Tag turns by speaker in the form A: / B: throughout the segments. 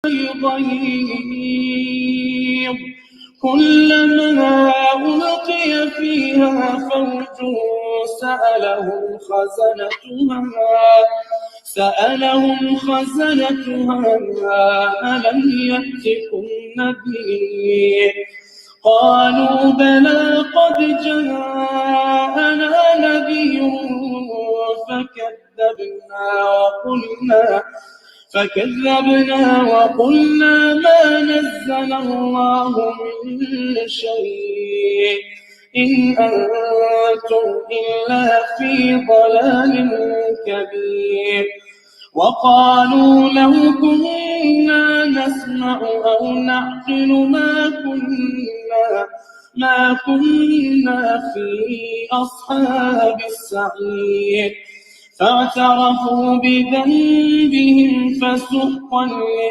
A: الغيظ كلما ألقي فيها فوج سألهم خزنتها ألم يأتكم نذير قالوا بلى قد جاءنا نذير فكذبنا وقلنا ما نزل الله من شيء إن أنتم إلا في ضلال كبير وقالوا لو كنا نسمع أو نعقل ما كنا في أصحاب السعير فاعترفوا بذنبهم فسحقا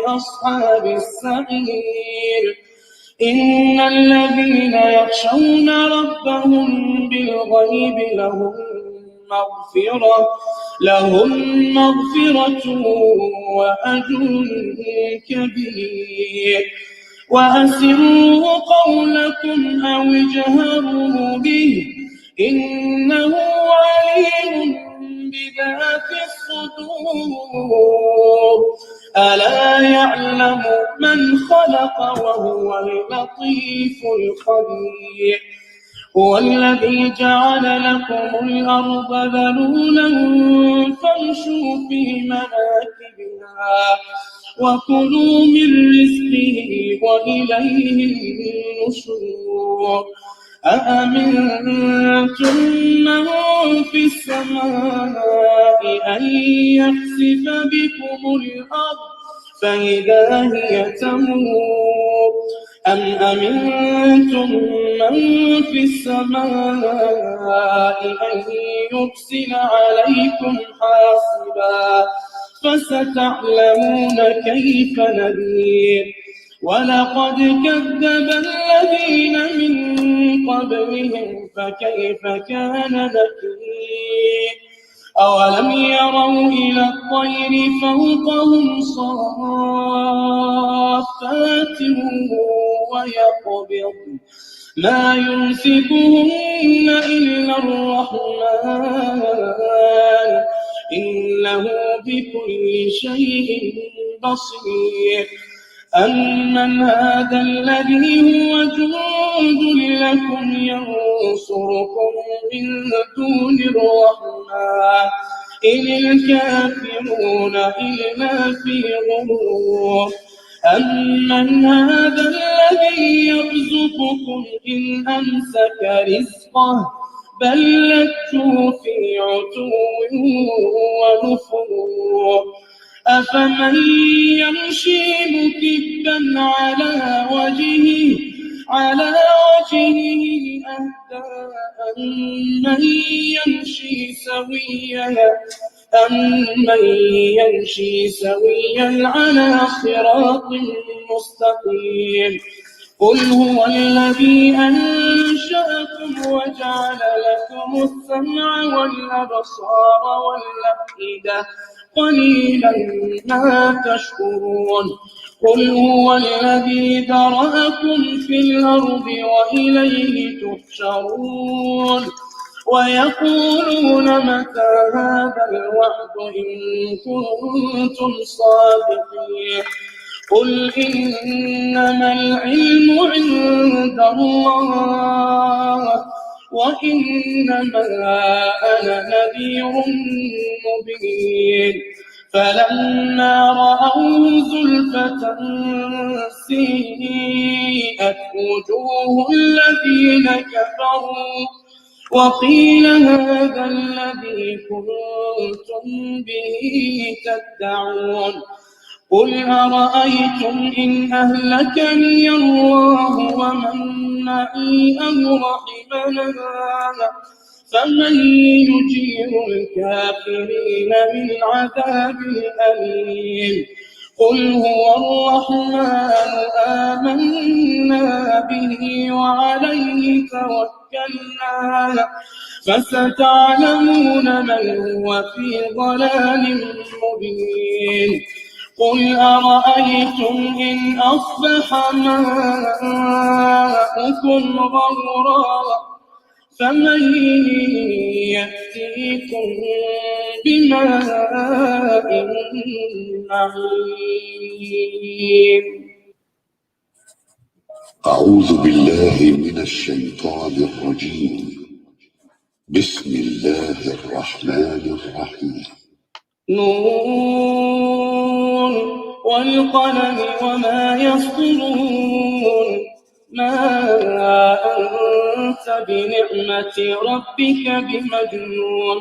A: لأصحاب السعير إن الذين يخشون ربهم بالغيب لهم مغفرة وأجر كبير وأسروا قولكم أو اجهروا به إنه عليم بذات الصدور ألا يعلم من خلق وهو اللطيف الخبير هو الذي جعل لكم الأرض ذلولا فامشوا في مناكبها وكلوا من رزقه وإليه النشور أأمنتم من في السماء أن يخسف بكم الأرض فإذا هي تمور أم أمنتم من في السماء أن يرسل عليكم حاصبا فستعلمون كيف نذير ولقد كذب الذين من قبلهم فكيف كان نكير أولم يروا إلى الطير فوقهم صافات ويقبضن ما يمسكهن إلا الرحمن إنه بكل شيء بصير أمن هذا الذي هو جند لكم ينصركم من دون الرحمن إن الكافرون إلا في غرور أمن هذا الذي يرزقكم إن أمسك رزقه بل لجوا في عتو ونفور أفمن يمشي مكبا على وجهه أهدى أمن يمشي سويا على صراط مستقيم قل هو الذي أنشأكم وجعل لكم السمع والأبصار والأفئدة قليلا ما تشكرون قل هو الذي ذرأكم في الأرض وإليه تحشرون ويقولون متى هذا الوعد إن كنتم صادقين قل إنما العلم عند الله وإنما أنا نذير مبين فلما رأوه زلفة سيئت وجوه الذين كفروا وقيل هذا الذي كنتم به تدعون قل أرأيتم إن أهلكني الله ومن معي أو رحمنا فمن يجير الكافرين من عذاب أليم قل هو الرحمن آمنا به وعليه توكلنا فستعلمون من هو في ضلال مبين قل أرأيتم إن أصبح ماؤكم غورا فمن يأتيكم بماء معين.
B: أعوذ بالله من الشيطان الرجيم. بسم الله الرحمن الرحيم.
A: نون والقلم وما يسطرون ما أنت بنعمة ربك بمجنون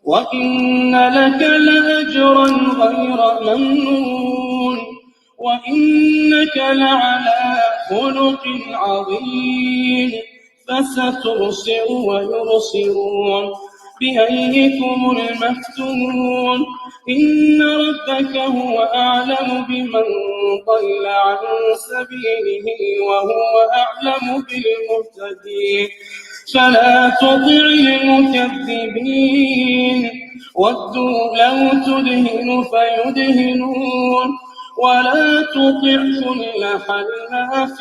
A: وإن لك لأجرا غير ممنون وإنك لعلى خلق عظيم فستبصر ويبصرون بأيكم المفتون إن ربك هو أعلم بمن ضل عن سبيله وهو أعلم بالمهتدين فلا تطع المكذبين ودوا لو تدهن فيدهنون ولا تطع كل حلاف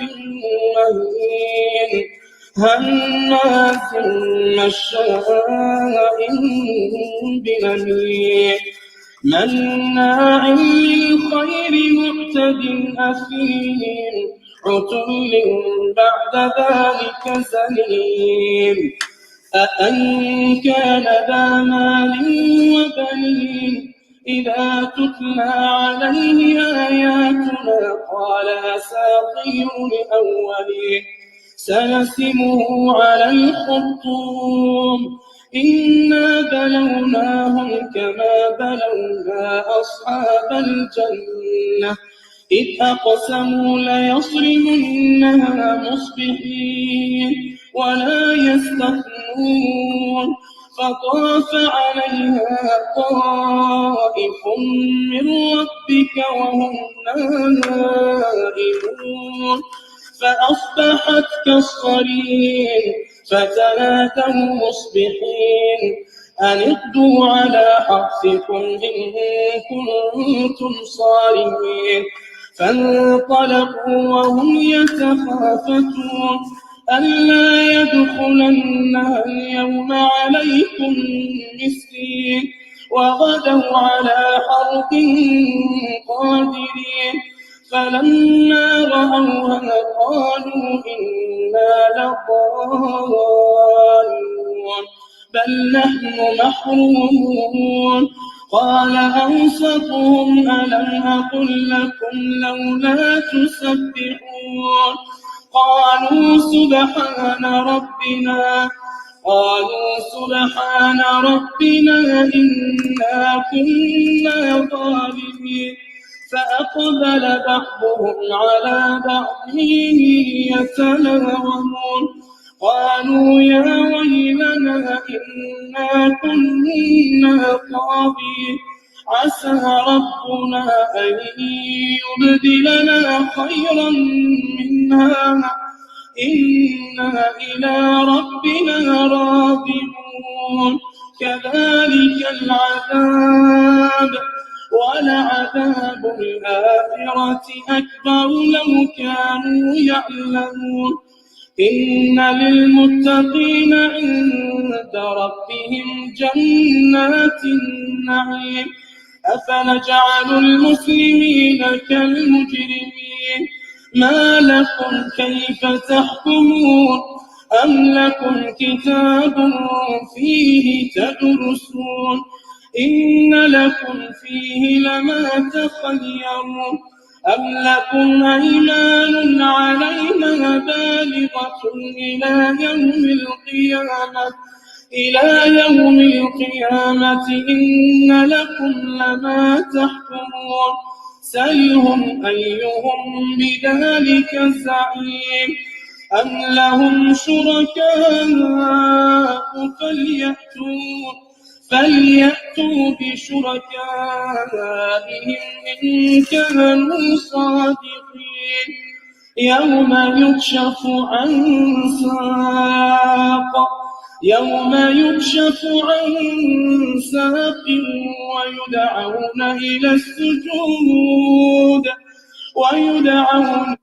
A: مهين هماز مشاء بنميم مناع للخير معتد أثيم عتل بعد ذلك زنيم أأن كان ذا مال وبنين إذا تتلى عليه آياتنا قال أساطير الأولين سنسمه على الخرطوم إنا بلوناهم كما بلونا أصحاب الجنة إذ أقسموا ليصرمنها مصبحين ولا يستثنون فطاف عليها طائف من ربك وهم نائمون فأصبحت كالصريم فتنادوا مصبحين أن اغدوا على حرثكم إن كنتم صارمين فانطلقوا وهم يتخافتون ألا يدخلنها اليوم عليكم مسكين وغدوا على حرد قادرين فلما رأوها قالوا إنا لضالون بل نحن محرومون قال أوسطهم ألم أقل لكم لولا تسبحون قالوا سبحان ربنا إنا كنا ظالمين فأقبل بعضهم على بعض يتلاومون قالوا يا ويلنا إنا كنا طاغين عسى ربنا أن يبدلنا خيرا منها إنا إلى ربنا راغبون كذلك العذاب ولعذاب الآخرة أكبر لو كانوا يعلمون إن للمتقين عند ربهم جنات النعيم أفنجعل المسلمين كالمجرمين ما لكم كيف تحكمون أم لكم كتاب فيه تدرسون إن لكم فيه لما تخيرون أم لكم أيمان علينا بالغة إلى يوم القيامة إن لكم لما تحكمون سلهم أيهم بذلك زعيم أم لهم شركاء فليأتوا بشركائهم إن كانوا صادقين يوم يكشف عن ساق يوم يكشف عن ساق ويدعون إلى السجود ويدعون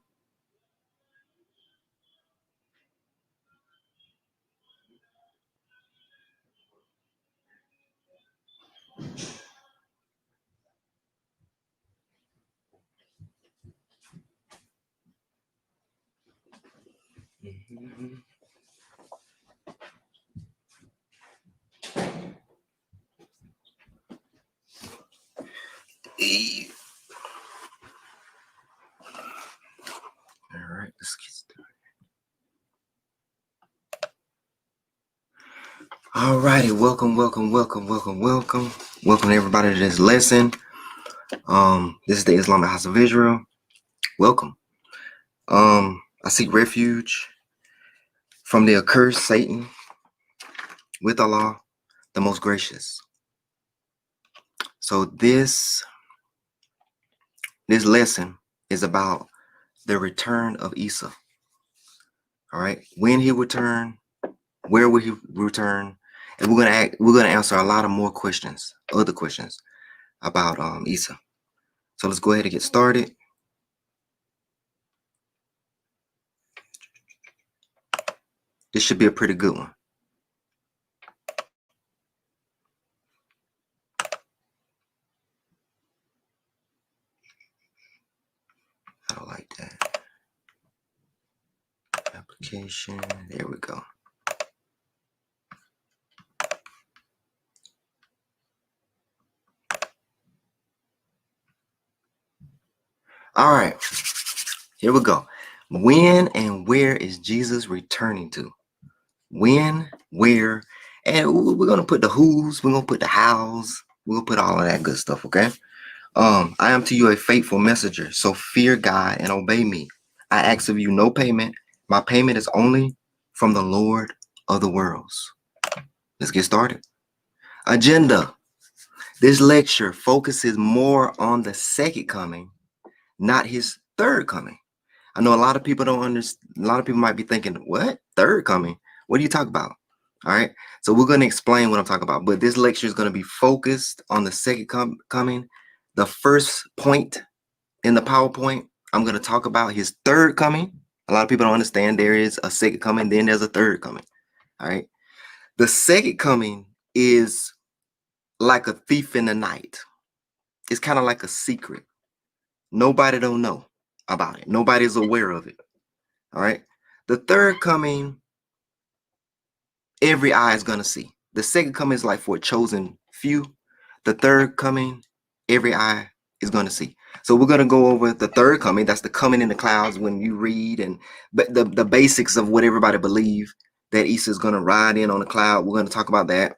C: All right, let's get started. All righty, welcome everybody to this lesson. This is the Islamic House of Israel. Welcome. I seek refuge from the accursed Satan with Allah, the most gracious. So this lesson is about the return of Isa. All right, when he return, where will he return, and we're gonna answer a lot of more questions, other questions about Isa. So let's go ahead and get started. This should be a pretty good one. I don't like that. Application. There we go. All right. Here we go. When and where is Jesus returning to? When, where, and we're going to put the who's, we're going to put the how's, we're going to put all of that good stuff, okay? I am to you a faithful messenger, so fear God and obey me. I ask of you no payment. My payment is only from the Lord of the worlds. Let's get started. Agenda. This lecture focuses more on the second coming, not his third coming. I know a lot of people don't understand. A lot of people might be thinking, what? Third coming? What do you talk about? All right. So we're going to explain what I'm talking about. But this lecture is going to be focused on the second coming. The first point in the PowerPoint, I'm going to talk about his third coming. A lot of people don't understand there is a second coming, then there's a third coming. All right. The second coming is like a thief in the night. It's kind of like a secret. Nobody don't know about it. Nobody's aware of it. All right. The third coming, every eye is going to see. The second coming is like for a chosen few. The third coming, every eye is going to see. So we're going to go over the third coming. That's the coming in the clouds when you read and the basics of what everybody believes that Isa is going to ride in on the cloud. We're going to talk about that.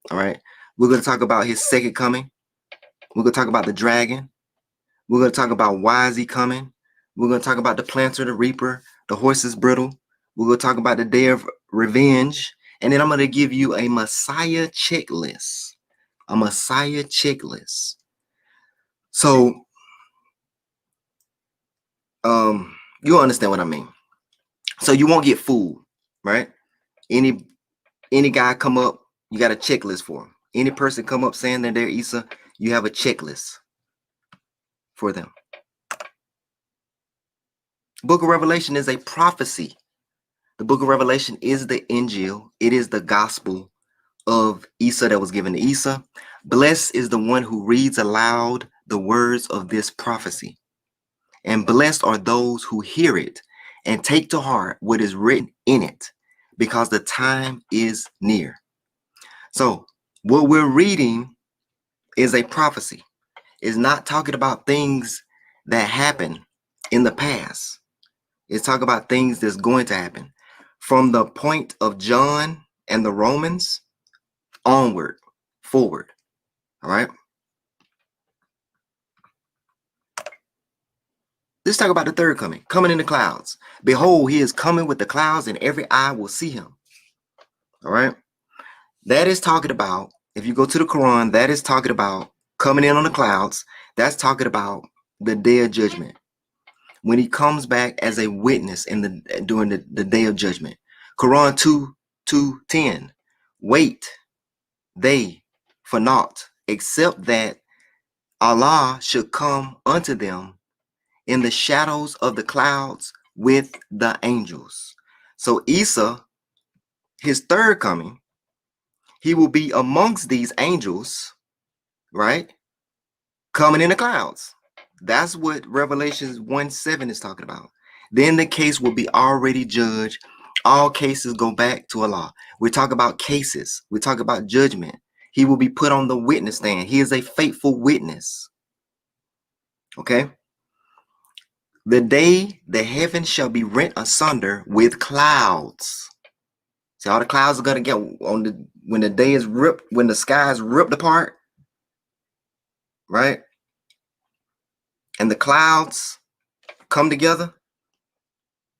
C: All right. We're going to talk about his second coming. We're going to talk about the dragon. We're going to talk about why is he coming. We're going to talk about the planter, the reaper, the horse's bridle. We're going to talk about the day of revenge. And then I'm going to give you a Messiah checklist. A Messiah checklist. So, you understand what I mean. So you won't get fooled, right? Any guy come up, you got a checklist for him. Any person come up saying that they're Isa, you have a checklist for them. Book of Revelation is a prophecy. The book of Revelation is the Injil. It is the gospel of Isa that was given to Isa. Blessed is the one who reads aloud the words of this prophecy. And blessed are those who hear it and take to heart what is written in it, because the time is near. So what we're reading is a prophecy. It's not talking about things that happened in the past. It's talking about things that's going to happen. From the point of John and the Romans onward, forward. All right. Let's talk about the third coming in the clouds. Behold, he is coming with the clouds, and every eye will see him. All right. That is talking about, if you go to the Quran, that is talking about coming in on the clouds. That's talking about the day of judgment. When he comes back as a witness during the day of judgment. Quran 2 2:10. Wait they for naught, except that Allah should come unto them in the shadows of the clouds with the angels. So Isa, his third coming, he will be amongst these angels, right? Coming in the clouds. That's what Revelations 1:7 is talking about. Then the case will be already judged. All cases go back to Allah. We talk about cases. We talk about judgment. He will be put on the witness stand. He is a faithful witness. Okay? The day the heavens shall be rent asunder with clouds. See, all the clouds are gonna get on the when the day is ripped, when the sky is ripped apart, right? And the clouds come together,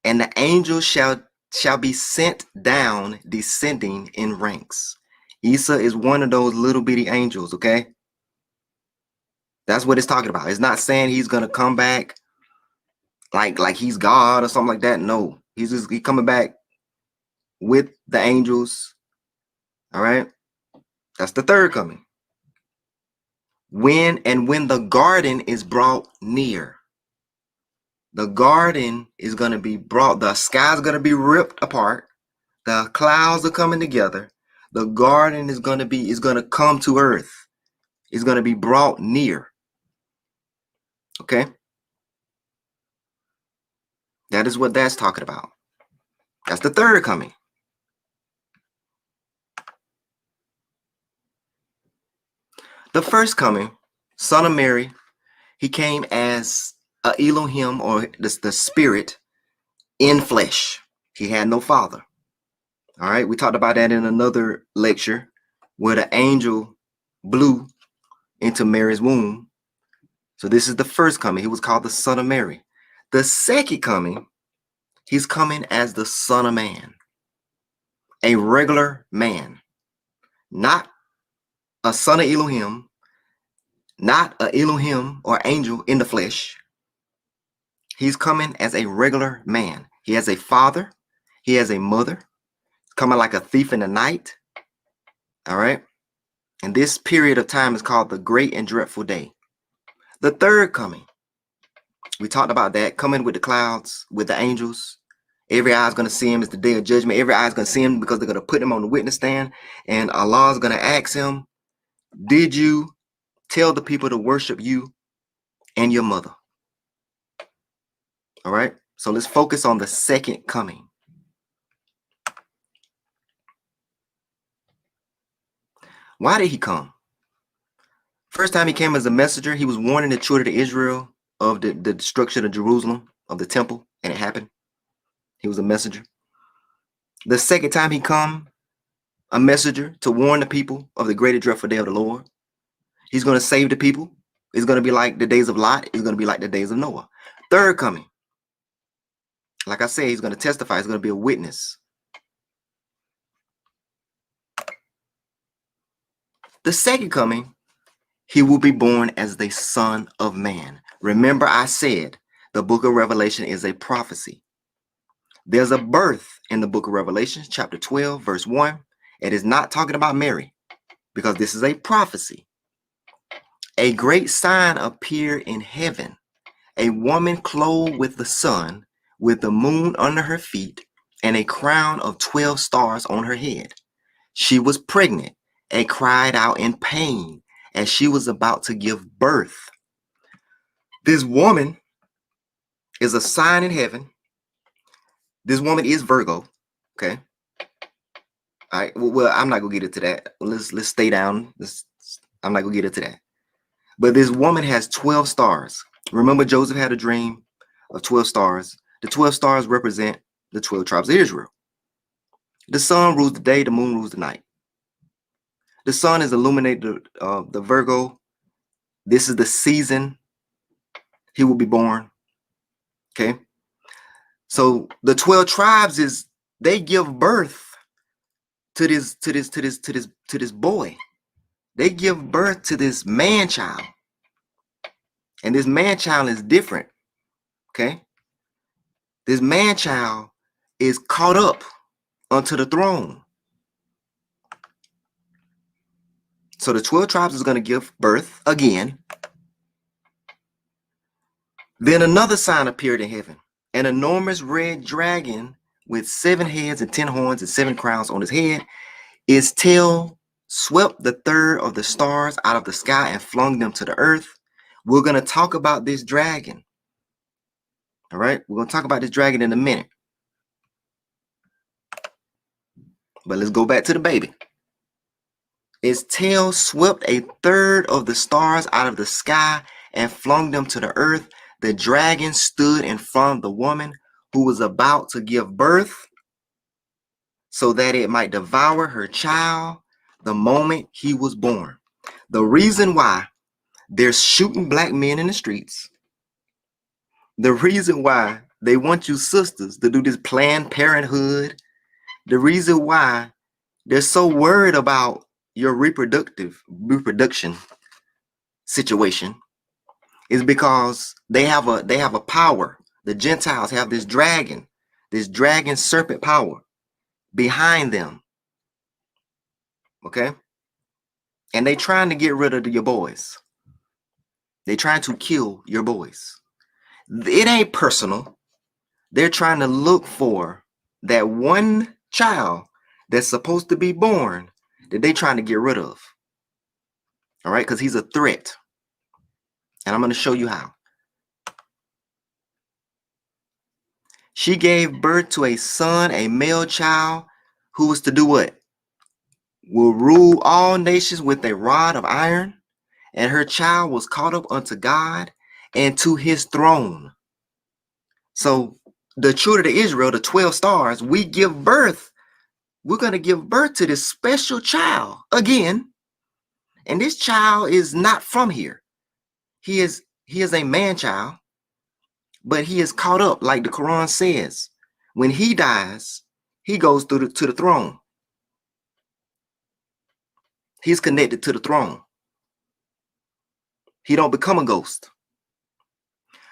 C: and the angels shall be sent down, descending in ranks. Isa is one of those little bitty angels, okay? That's what it's talking about. It's not saying he's gonna come back like he's God or something like that. No, he's coming back with the angels. All right, that's the third coming. When the garden is brought near, the garden is gonna be brought. The sky's gonna be ripped apart. The clouds are coming together. The garden is gonna come to earth. It's gonna be brought near. Okay, that is what that's talking about. That's the third coming. The first coming, Son of Mary, he came as a Elohim, or the spirit in flesh. He had no father. All right, we talked about that in another lecture where the angel blew into Mary's womb. So this is the first coming. He was called the Son of Mary. The second coming, he's coming as the Son of Man, a regular man, not a son of Elohim, not an Elohim or angel in the flesh. He's coming as a regular man. He has a father. He has a mother. Coming like a thief in the night. All right. And this period of time is called the great and dreadful day. The third coming, we talked about that, coming with the clouds, with the angels. Every eye is going to see him. It's the day of judgment. Every eye is going to see him because they're going to put him on the witness stand. And Allah is going to ask him, did you tell the people to worship you and your mother? All right. So let's focus on the second coming. Why did he come? First time he came as a messenger, he was warning the children of Israel of the destruction of Jerusalem, of the temple, and it happened. He was a messenger. The second time he come, a messenger to warn the people of the great and dreadful day of the Lord. He's going to save the people. It's going to be like the days of Lot. It's going to be like the days of Noah. Third coming, like I said, he's going to testify. He's going to be a witness. The second coming, he will be born as the Son of Man. Remember, I said the book of Revelation is a prophecy. There's a birth in the book of Revelation, chapter 12, verse 1. It is not talking about Mary because this is a prophecy. A great sign appeared in heaven, a woman clothed with the sun, with the moon under her feet, and a crown of 12 stars on her head. She was pregnant and cried out in pain as she was about to give birth. This woman is a sign in heaven. This woman is Virgo. Okay. All right. Well, I'm not gonna get into that. Let's stay down. I'm not gonna get into that. But this woman has 12 stars. Remember, Joseph had a dream of 12 stars. The 12 stars represent the 12 tribes of Israel. The sun rules the day, the moon rules the night. The sun is illuminated the Virgo. This is the season he will be born. Okay. So the 12 tribes they give birth to this boy. They give birth to this man child. And this man child is different. Okay. This man child is caught up unto the throne. So the 12 tribes is going to give birth again. Then another sign appeared in heaven, an enormous red dragon with 7 heads and 10 horns and 7 crowns on his head. Its tail swept the third of the stars out of the sky and flung them to the earth. We're going to talk about this dragon. All right, we're going to talk about this dragon in a minute. But let's go back to the baby. Its tail swept a third of the stars out of the sky and flung them to the earth. The dragon stood in front of the woman who was about to give birth so that it might devour her child the moment he was born. The reason why they're shooting black men in the streets, the reason why they want you sisters to do this Planned Parenthood, the reason why they're so worried about your reproduction situation is because they have a power. The Gentiles have this dragon serpent power behind them. Okay? And they trying to get rid of your boys. They trying to kill your boys. It ain't personal. They're trying to look for that one child that's supposed to be born that they trying to get rid of. All right? Because he's a threat. And I'm going to show you how. She gave birth to a son, a male child, who was to do what? Will rule all nations with a rod of iron. And her child was caught up unto God and to his throne. So the children of Israel, the 12 stars, we give birth. We're going to give birth to this special child again. And this child is not from here. He is a man child, but he is caught up, like the Quran says. When he dies, he goes to the throne. He's connected to the throne. He don't become a ghost.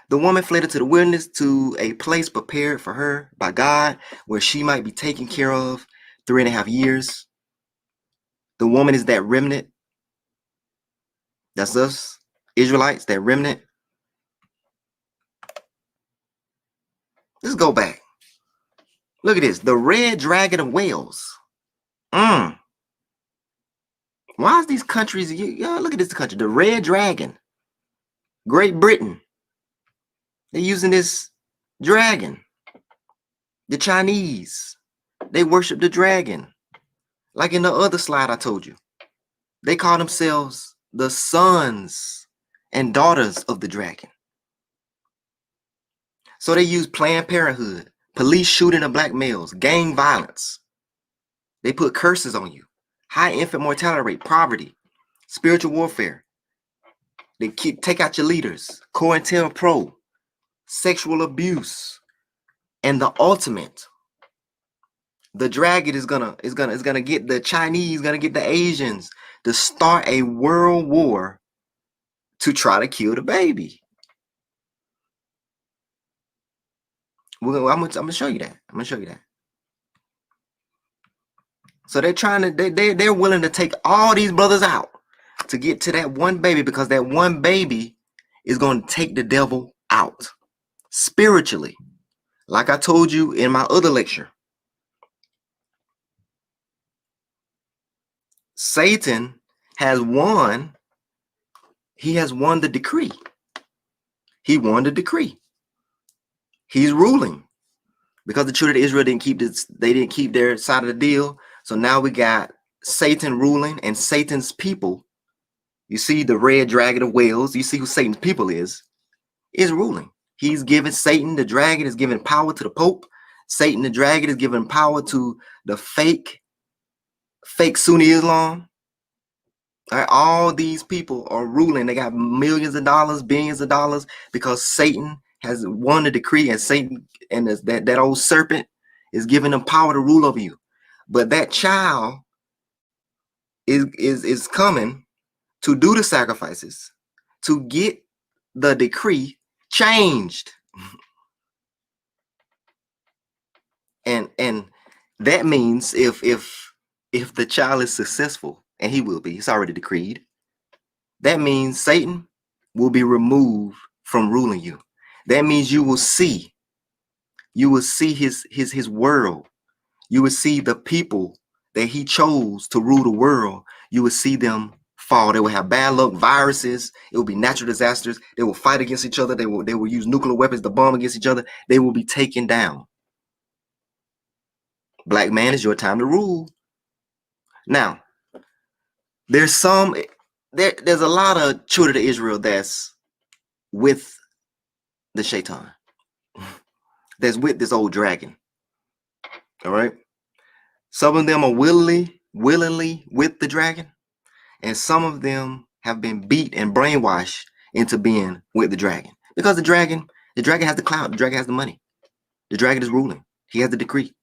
C: The woman fled into the wilderness to a place prepared for her by God, where she might be taken care of 3.5 years. The woman is that remnant. That's us, Israelites, that remnant. Let's go back. Look at this. The red dragon of Wales. Why is these countries? Look at this country. The red dragon. Great Britain. They're using this dragon. The Chinese. They worship the dragon. Like in the other slide I told you. They call themselves the sons and daughters of the dragon. So they use Planned Parenthood, police shooting of black males, gang violence. They put curses on you. High infant mortality rate, poverty, spiritual warfare. They take out your leaders, COINTELPRO, sexual abuse, and the ultimate. The dragon is gonna get the Chinese, gonna get the Asians to start a world war to try to kill the baby. I'm gonna show you that. I'm gonna show you that. So they're trying to they're willing to take all these brothers out to get to that one baby, because that one baby is going to take the devil out spiritually. Like I told you in my other lecture, Satan has won. He has won the decree. He won the decree. He's ruling because the children of Israel didn't keep this. They didn't keep their side of the deal. So now we got Satan ruling, and Satan's people. You see the red dragon of Wales. You see who Satan's people is ruling. He's given Satan, the dragon, is giving power to the Pope. Satan, the dragon, is giving power to the fake Sunni Islam. All right, all these people are ruling. They got millions of dollars, billions of dollars, because Satan has won the decree, and Satan and that old serpent is giving them power to rule over you. But that child is coming to do the sacrifices, to get the decree changed. And that means if the child is successful and he will be. It's already decreed. That means Satan will be removed from ruling you. That means you will see his world. You will see the people that he chose to rule the world. You will see them fall. They will have bad luck, viruses. It will be natural disasters. They will fight against each other. They will use nuclear weapons to bomb against each other. They will be taken down. Black man, it's your time to rule. Now, there's a lot of children of Israel that's with the Shaitan. That's with this old dragon. All right. Some of them are willingly with the dragon, and some of them have been beat and brainwashed into being with the dragon. Because the dragon has the clout, the dragon has the money. The dragon is ruling. He has the decree.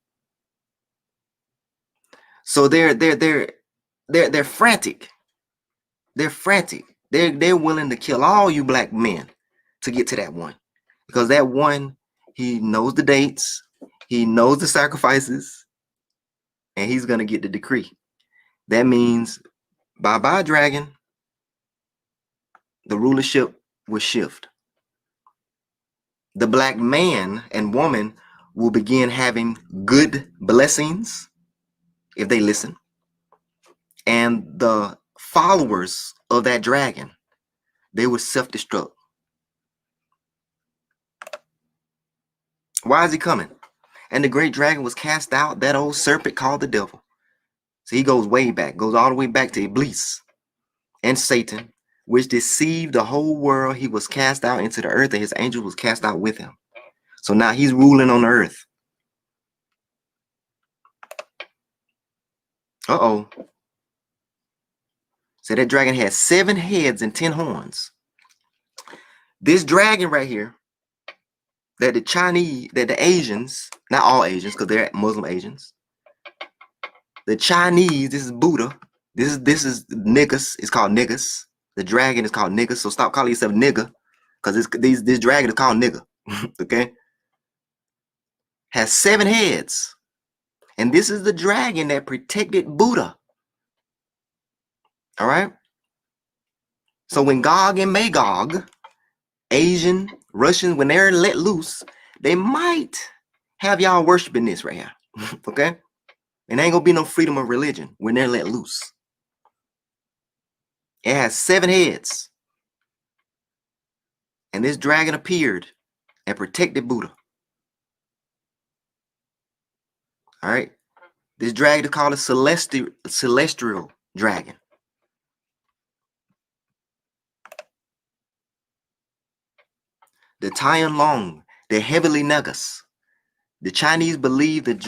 C: So they're frantic. They're frantic. They're willing to kill all you black men to get to that one. Because that one, he knows the dates, he knows the sacrifices, and he's gonna get the decree. That means bye-bye, dragon. The rulership will shift. The black man and woman will begin having good blessings if they listen. And the followers of that dragon, they will self-destruct. Why is he coming? And the great dragon was cast out, that old serpent called the devil. So he goes way back, goes all the way back to Iblis and Satan, which deceived the whole world. He was cast out into the earth, and his angel was cast out with him. So now he's ruling on the earth. Uh-oh. So that dragon had 7 heads and 10 horns. This dragon right here, that the Asians, not all Asians, because they're Muslim Asians. The Chinese, this is Buddha. This is niggas. It's called niggas. The dragon is called niggas. So stop calling yourself nigga, because this dragon is called nigga. Okay? Has 7 heads. And this is the dragon that protected Buddha. All right? So when Gog and Magog, Asian, Russians, when they're let loose, they might have y'all worshiping this right here. Okay? And there ain't gonna be no freedom of religion when they're let loose. It has 7 heads. And this dragon appeared and protected Buddha. All right? This dragon is called a celestial dragon. The Tian Long, the heavenly Negus. The Chinese believe that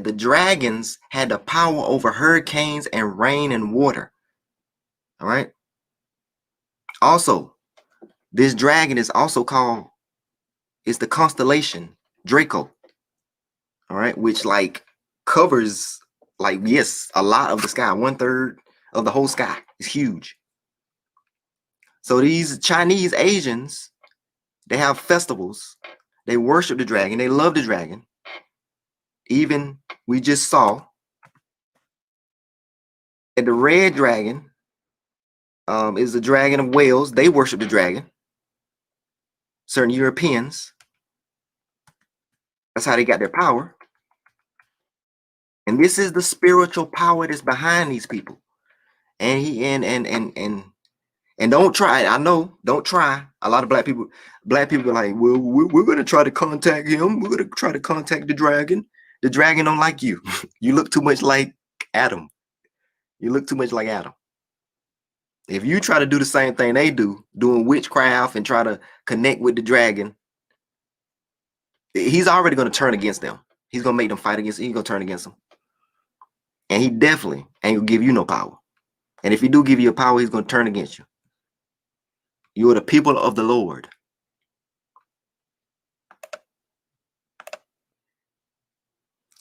C: the dragons had the power over hurricanes and rain and water. All right. Also, this dragon is also called, it's the constellation Draco. All right, which like covers like, yes, a lot of the sky, 1/3 of the whole sky. It's huge. So these Chinese Asians, they have festivals. They worship the dragon. They love the dragon. Even we just saw that the red dragon is the dragon of Wales. They worship the dragon. Certain Europeans. That's how they got their power. And this is the spiritual power that's behind these people. And he and don't try. I know, don't try. A lot of black people are like, well, we're gonna try to contact him. We're gonna try to contact the dragon. The dragon don't like you. You look too much like Adam. You look too much like Adam. If you try to do the same thing they do, doing witchcraft and try to connect with the dragon, he's already going to turn against them. He's going to make them fight against him. He's going to turn against them. And he definitely ain't going to give you no power. And if he do give you a power, he's going to turn against you. You are the people of the Lord.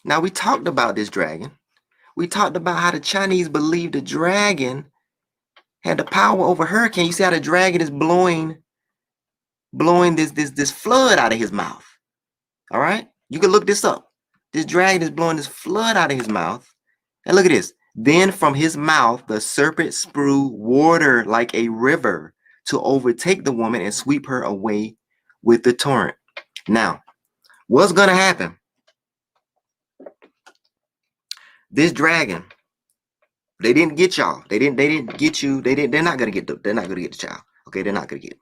C: Now, we talked about this dragon. We talked about how the Chinese believe the dragon had the power over hurricane. You see how the dragon is blowing this flood out of his mouth. All right? You can look this up. This dragon is blowing this flood out of his mouth. And look at this. Then from his mouth the serpent spewed water like a river to overtake the woman and sweep her away with the torrent. Now, what's going to happen? This dragon, they didn't get y'all. They didn't get you. They're not going to get the child. Okay, they're not going to get it.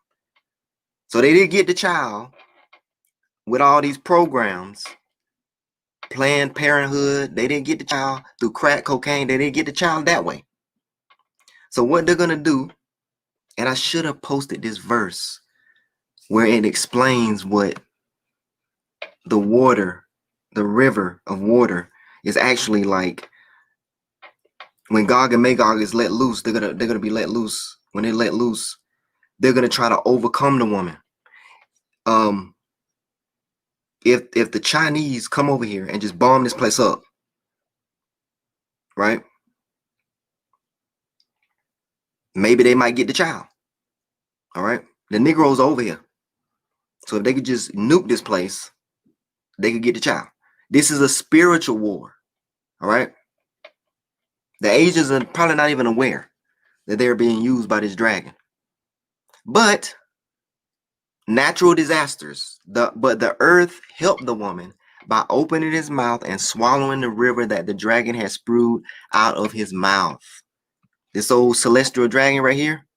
C: So they didn't get the child with all these programs, Planned Parenthood. They didn't get the child through crack cocaine. They didn't get the child that way. So what they're going to do, and I should have posted this verse where it explains what the water, the river of water, is actually like. When Gog and Magog is let loose, they're gonna be let loose. When they're let loose, they're gonna try to overcome the woman. If the Chinese come over here and just bomb this place up, right? Maybe they might get the child. All right, the Negroes over here. So if they could just nuke this place, they could get the child. This is a spiritual war. All right. The Asians are probably not even aware that they're being used by this dragon. But natural disasters. But the earth helped the woman by opening his mouth and swallowing the river that the dragon had spewed out of his mouth. This old celestial dragon right here,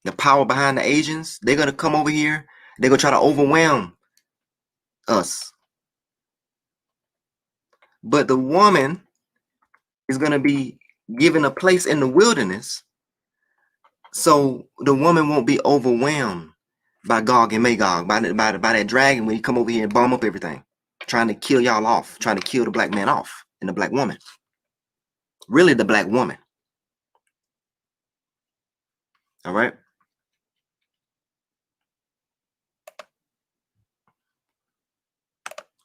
C: the power behind the Asians, they're going to come over here. They're going to try to overwhelm us. But the woman is going to be given a place in the wilderness, so the woman won't be overwhelmed by Gog and Magog, by that dragon when he come over here and bomb up everything, trying to kill y'all off, trying to kill the black man off and the black woman. Really, the black woman. All right.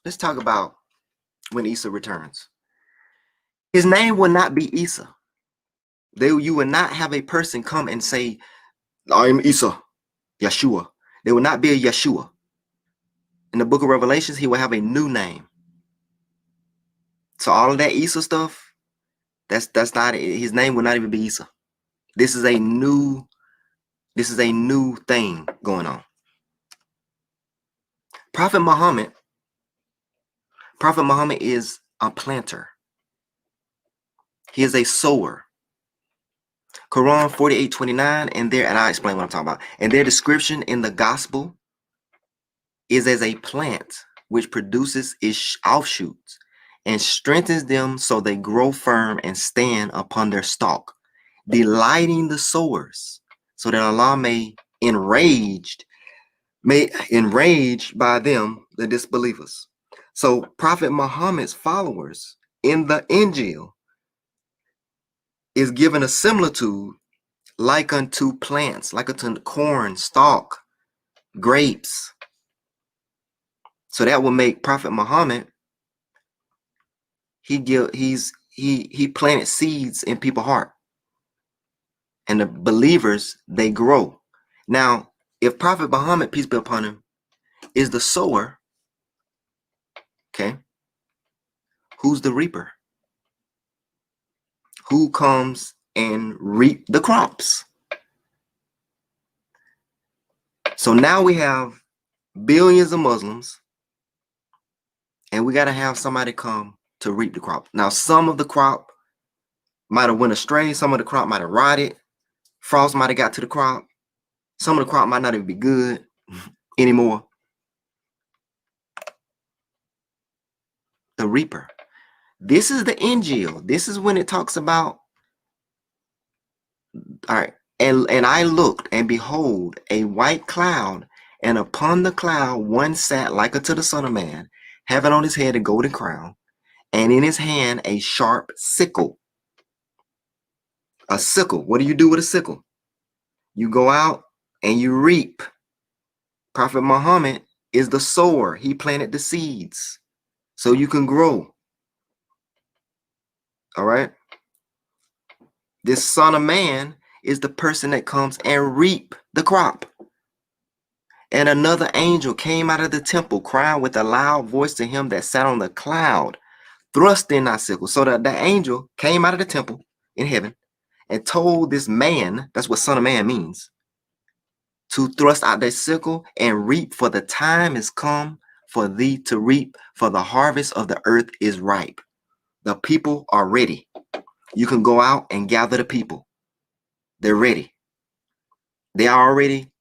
C: Let's talk about when Isa returns. His name will not be Isa. You will not have a person come and say, I am Isa, Yeshua. There will not be a Yeshua. In the book of Revelations, he will have a new name. So all of that Isa stuff, that's not it. His name will not even be Isa. This is a new thing going on. Prophet Muhammad is a planter. He is a sower. Quran 48:29, and I'll explain what I'm talking about. And their description in the gospel is as a plant which produces its offshoots and strengthens them so they grow firm and stand upon their stalk, delighting the sowers, so that Allah may enraged by them, the disbelievers. So Prophet Muhammad's followers in the Injil is given a similitude like unto plants, like unto corn, stalk, grapes. So that will make Prophet Muhammad, he planted seeds in people's heart. And the believers, they grow. Now, if Prophet Muhammad, peace be upon him, is the sower, okay, who's the reaper? Who comes and reap the crops? So now we have billions of Muslims, and we got to have somebody come to reap the crop. Now, some of the crop might have went astray. Some of the crop might have rotted. Frost might have got to the crop. Some of the crop might not even be good anymore. The reaper. This is the Injil. This is when it talks about, all right, and I looked, and behold, a white cloud, and upon the cloud one sat like unto the Son of Man, having on his head a golden crown, and in his hand a sharp sickle. A sickle. What do you do with a sickle? You go out and you reap. Prophet Muhammad is the sower. He planted the seeds so you can grow. All right. This Son of Man is the person that comes and reap the crop. And another angel came out of the temple, crying with a loud voice to him that sat on the cloud, thrust in thy sickle. So that the angel came out of the temple in heaven and told this man, that's what son of man means, to thrust out their sickle and reap, for the time is come for thee to reap, for the harvest of the earth is ripe. The people are ready. You can go out and gather the people. They're ready. They already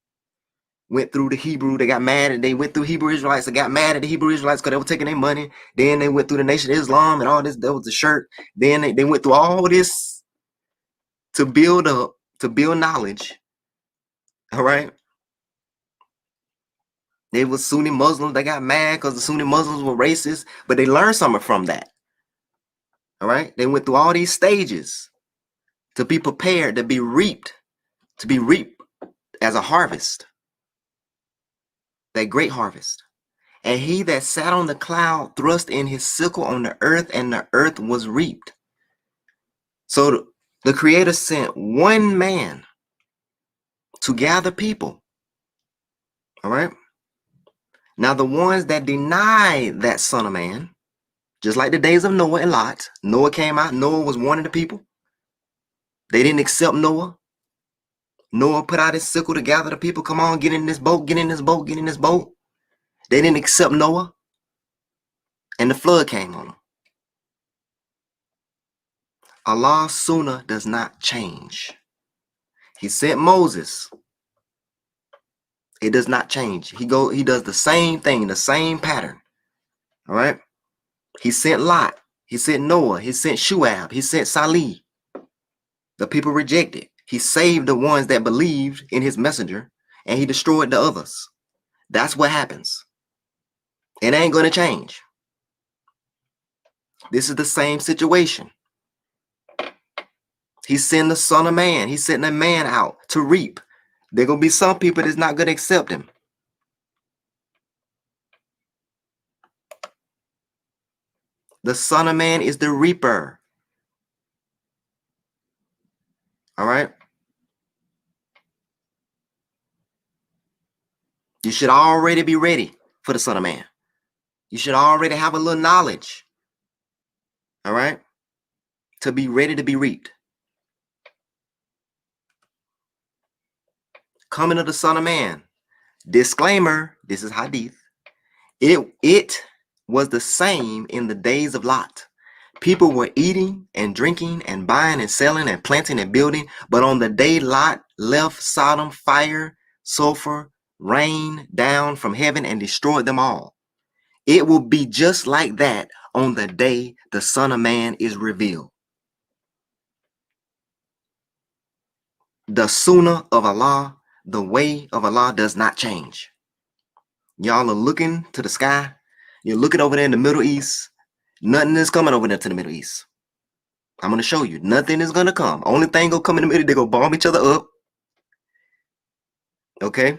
C: went through the Hebrew. They got mad, and they went through Hebrew Israelites. They got mad at the Hebrew Israelites because they were taking their money. Then they went through the Nation of Islam and all this. That was the shirt. Then they went through all this to build up, to build knowledge. All right. They were Sunni Muslims. They got mad because the Sunni Muslims were racist, but they learned something from that. All right. They went through all these stages to be prepared, to be reaped as a harvest, that great harvest. And he that sat on the cloud thrust in his sickle on the earth, and the earth was reaped. So the Creator sent one man to gather people. All right. Now the ones that denied that son of man, just like the days of Noah and Lot, Noah came out. Noah was one of the people. They didn't accept Noah. Noah put out his sickle to gather the people. Come on, get in this boat, get in this boat, get in this boat. They didn't accept Noah. And the flood came on them. Allah's sunnah does not change. He sent Moses. It does not change. He does the same thing, the same pattern. All right. He sent Lot. He sent Noah. He sent Shuab. He sent Salih. The people rejected. He saved the ones that believed in his messenger, and he destroyed the others. That's what happens. It ain't going to change. This is the same situation. He sent the son of man. He sent a man out to reap. There are going to be some people that's not going to accept him. The son of man is the reaper. All right. You should already be ready for the son of man. You should already have a little knowledge. All right. To be ready to be reaped. Coming of the son of man. Disclaimer, this is hadith. It was the same in the days of Lot. People were eating and drinking and buying and selling and planting and building. But on the day Lot left Sodom, fire, sulfur, rain down from heaven and destroyed them all. It will be just like that on the day the Son of Man is revealed. The sunnah of Allah, the way of Allah does not change. Y'all are looking to the sky. You're looking over there in the Middle East. Nothing is coming over there to the Middle East. I'm going to show you. Nothing is going to come. Only thing going to come in the middle, they're going to bomb each other up. Okay?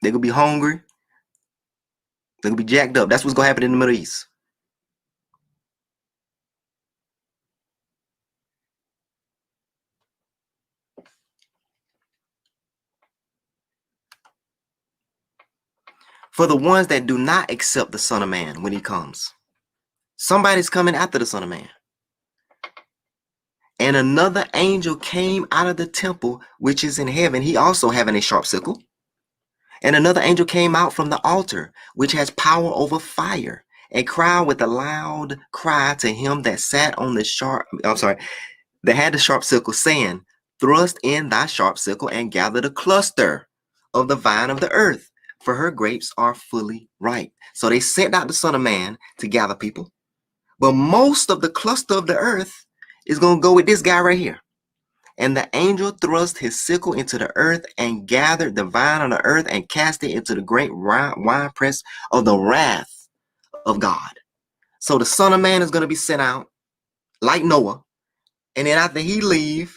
C: They're going to be hungry. They're going to be jacked up. That's what's going to happen in the Middle East. For the ones that do not accept the Son of Man when he comes, somebody's coming after the Son of Man. And another angel came out of the temple, which is in heaven. He also having a sharp sickle. And another angel came out from the altar, which has power over fire, and cried with a loud cry to him that sat on that had the sharp sickle, saying, thrust in thy sharp sickle and gather the cluster of the vine of the earth, for her grapes are fully ripe. So they sent out the Son of Man to gather people. But most of the cluster of the earth is going to go with this guy right here. And the angel thrust his sickle into the earth and gathered the vine on the earth and cast it into the great winepress of the wrath of God. So the Son of Man is going to be sent out like Noah. And then after he leave,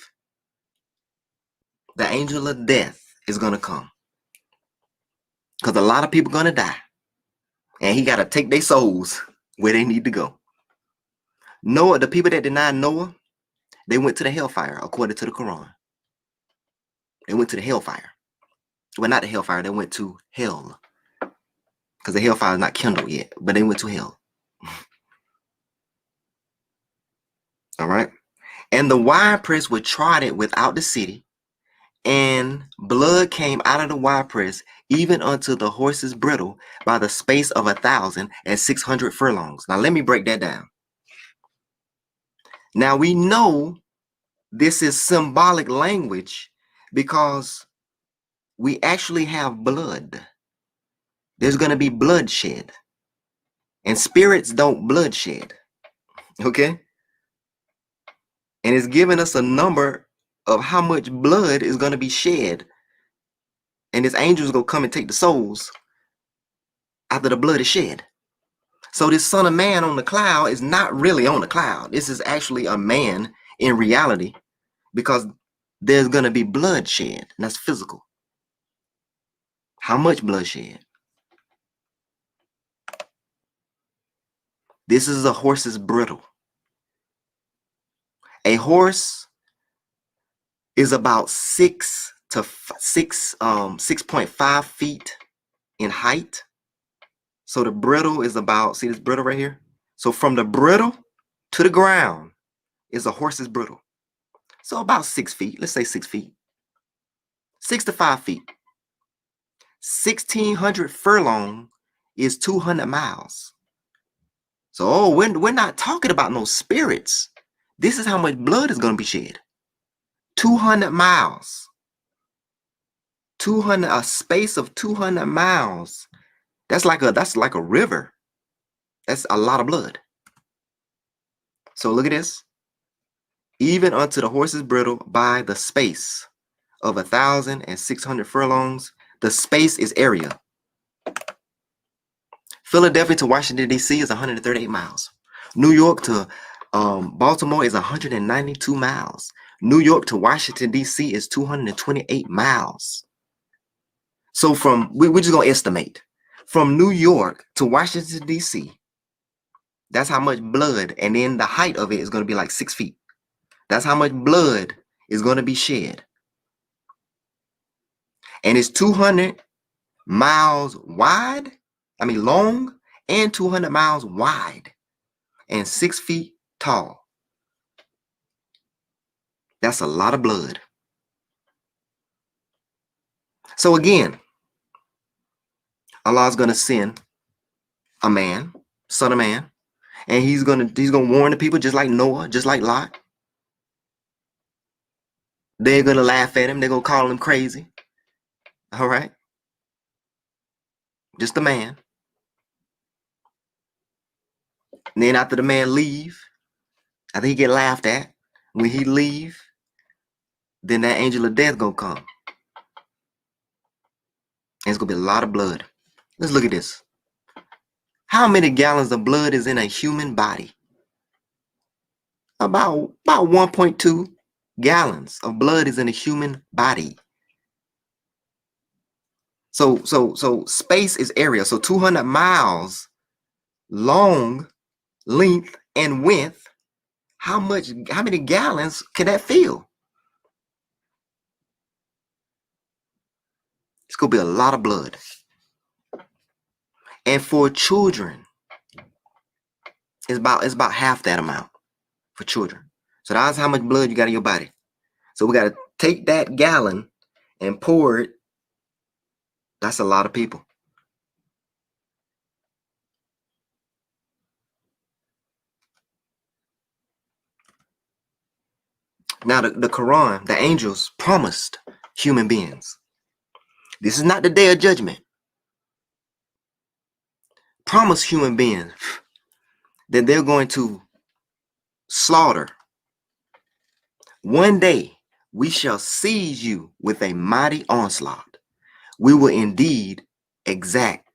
C: the angel of death is going to come. Because a lot of people are going to die. And he got to take their souls where they need to go. Noah, the people that denied Noah, they went to the hellfire, according to the Quran. They went to the hellfire. Well, not the hellfire. They went to hell. Because the hellfire is not kindled yet. But they went to hell. All right. And the winepress was trodden without the city, and blood came out of the winepress, even unto the horse's bridle, by the space of 1,600 furlongs. Now, let me break that down. Now, we know this is symbolic language because we actually have blood. There's going to be bloodshed. And spirits don't bloodshed. Okay? And it's giving us a number of how much blood is going to be shed. And this angel is going to come and take the souls after the blood is shed. So this Son of Man on the cloud is not really on the cloud. This is actually a man in reality because there's going to be bloodshed. And that's physical. How much bloodshed? This is a horse's bridle. A horse is about 6.5 feet in height. So the bridle is about, see this bridle right here? So from the bridle to the ground is a horse's bridle. So about 6 feet, let's say 6 feet. 6 to 5 feet. 1,600 furlong is 200 miles. So we're not talking about no spirits. This is how much blood is going to be shed. 200 miles. 200, a space of 200 miles. That's like a river. That's a lot of blood. So look at this. Even unto the horse's bridle by the space of 1,600 furlongs. The space is area. Philadelphia to Washington, D.C. is 138 miles. New York to Baltimore is 192 miles. New York to Washington, D.C. is 228 miles. So we're just going to estimate. From New York to Washington, D.C., that's how much blood, and then the height of it is going to be like 6 feet. That's how much blood is going to be shed. And it's 200 miles wide, long, and 200 miles wide, and 6 feet tall. That's a lot of blood. So again, Allah's going to send a man, Son of Man, and he's gonna warn the people just like Noah, just like Lot. They're gonna laugh at him. They're gonna call him crazy. All right, just a man. And then after the man leave, after he get laughed at, when he leave, then that angel of death gonna come. And it's gonna be a lot of blood. Let's look at this. How many gallons of blood is in a human body? About 1.2 gallons of blood is in a human body. So space is area. So 200 miles long, length, and width. How many gallons can that fill? It's gonna be a lot of blood. And for children, it's about half that amount for children. So that's how much blood you got in your body. So we got to take that gallon and pour it. That's a lot of people. Now the Quran, the angels promised human beings. This is not the day of judgment. Promise human beings that they're going to slaughter. One day we shall seize you with a mighty onslaught. We will indeed exact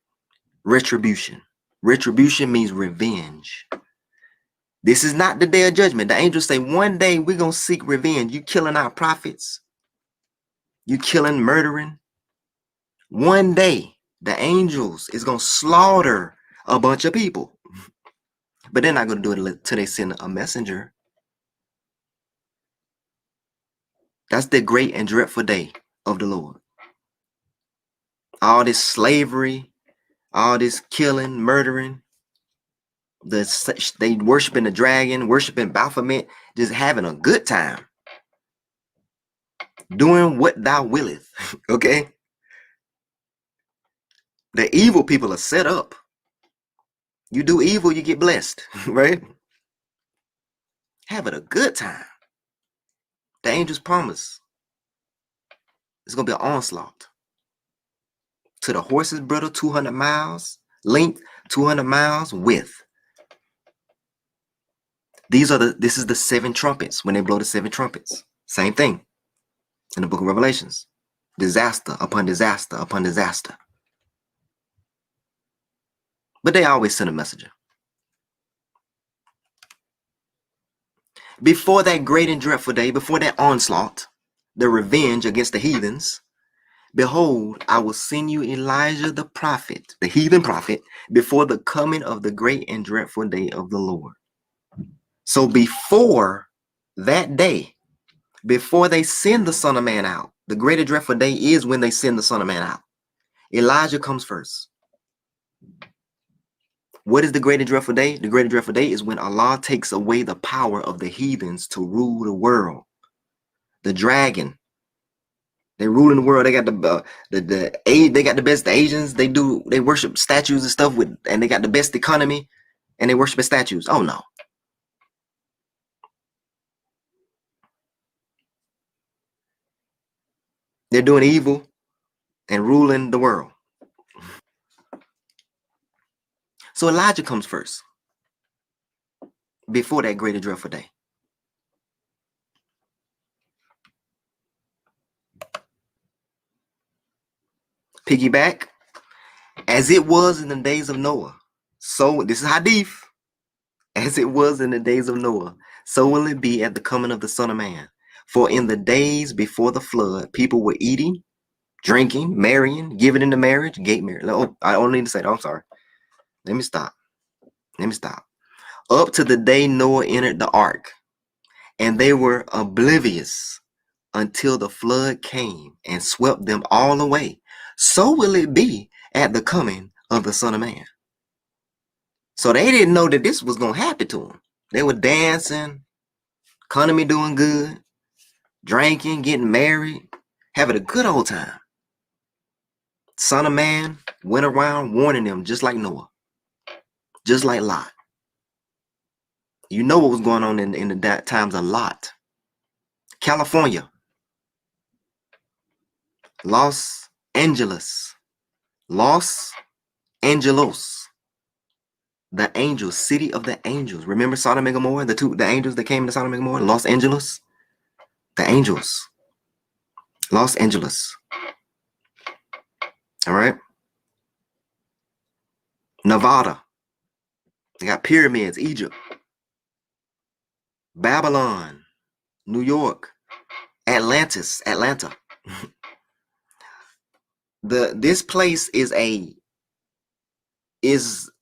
C: retribution. Retribution means revenge. This is not the day of judgment. The angels say one day we're going to seek revenge. You killing our prophets. You killing, murdering. One day the angels is going to slaughter a bunch of people. But they're not going to do it until they send a messenger. That's the great and dreadful day of the Lord. All this slavery, all this killing, murdering, They worshiping the dragon, worshiping Baphomet, just having a good time, doing what thou willeth. Okay, the evil people are set up. You do evil, you get blessed, right? Having a good time. The angels promise it's gonna be an onslaught. To the horse's bridle, 200 miles length, 200 miles width. This is the 7 trumpets when they blow the 7 trumpets. Same thing in the book of Revelations. Disaster upon disaster upon disaster. But they always send a messenger. Before that great and dreadful day, before that onslaught, the revenge against the heathens, behold, I will send you Elijah the prophet, the heathen prophet, before the coming of the great and dreadful day of the Lord. So before that day, before they send the Son of Man out, the great and dreadful day is when they send the Son of Man out. Elijah comes first. What is the great and dreadful day? The great and dreadful day is when Allah takes away the power of the heathens to rule the world. The dragon, they rule in the world. They got they got the best. The Asians, they worship statues and stuff and they got the best economy, and they worship statues. Oh no, they're doing evil and ruling the world. So Elijah comes first, before that great and dreadful day. Piggyback, as it was in the days of Noah. So this is hadith. As it was in the days of Noah, so will it be at the coming of the Son of Man. For in the days before the flood, people were eating, drinking, marrying, giving into marriage, gate marriage. Oh, I don't need to say that. I'm sorry. Let me stop. Up to the day Noah entered the ark, and they were oblivious until the flood came and swept them all away. So will it be at the coming of the Son of Man. So they didn't know that this was going to happen to them. They were dancing, economy doing good, drinking, getting married, having a good old time. Son of Man went around warning them just like Noah, just like Lot. You know what was going on in the times of Lot. California, Los Angeles, the angels, city of the angels. Remember Sodom and Gomorrah, the angels that came to Sodom and Gomorrah? Los Angeles, the angels, Los Angeles. All right. Nevada, they got pyramids. Egypt, Babylon, New York, Atlanta. This place is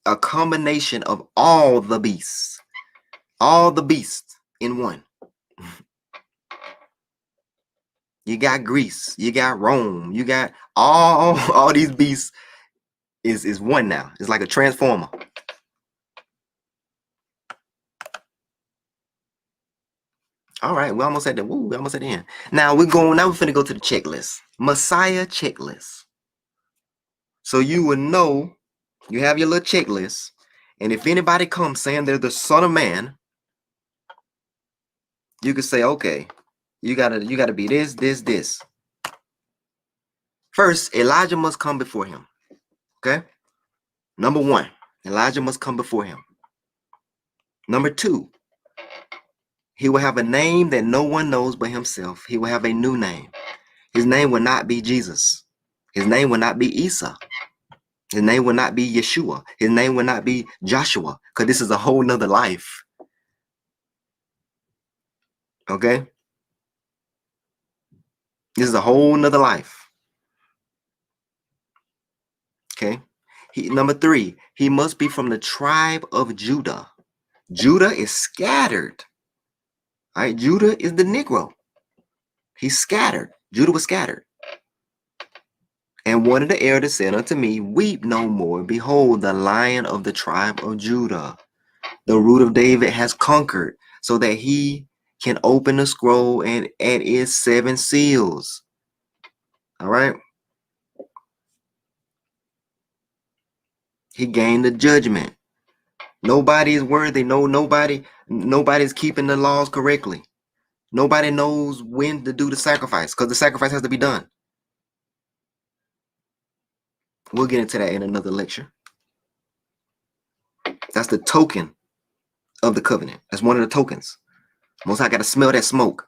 C: a combination of all the beasts in one. You got Greece, you got Rome, you got all these beasts is one now. It's like a transformer. All right, we're almost at the end. Now we're finna go to the checklist. Messiah checklist. So you will know, you have your little checklist, and if anybody comes saying they're the Son of Man, you can say, okay, you gotta be this. First, Elijah must come before him. Okay? Number 1, Elijah must come before him. Number 2, he will have a name that no one knows but himself. He will have a new name. His name will not be Jesus. His name will not be Isa. His name will not be Yeshua. His name will not be Joshua, because this is a whole nother life. Okay? This is a whole nother life. Okay? Number 3, he must be from the tribe of Judah. Judah is scattered. All right? Judah is the Negro. He's scattered. Judah was scattered. And one of the elders said unto me, weep no more. Behold, the Lion of the tribe of Judah, The root of David has conquered so that he can open the scroll and add its 7 seals. All right. He gained the judgment. Nobody is worthy. Nobody's keeping the laws correctly. Nobody knows when to do the sacrifice because the sacrifice has to be done. We'll get into that in another lecture. That's the token of the covenant. That's one of the tokens. Most High got to smell that smoke.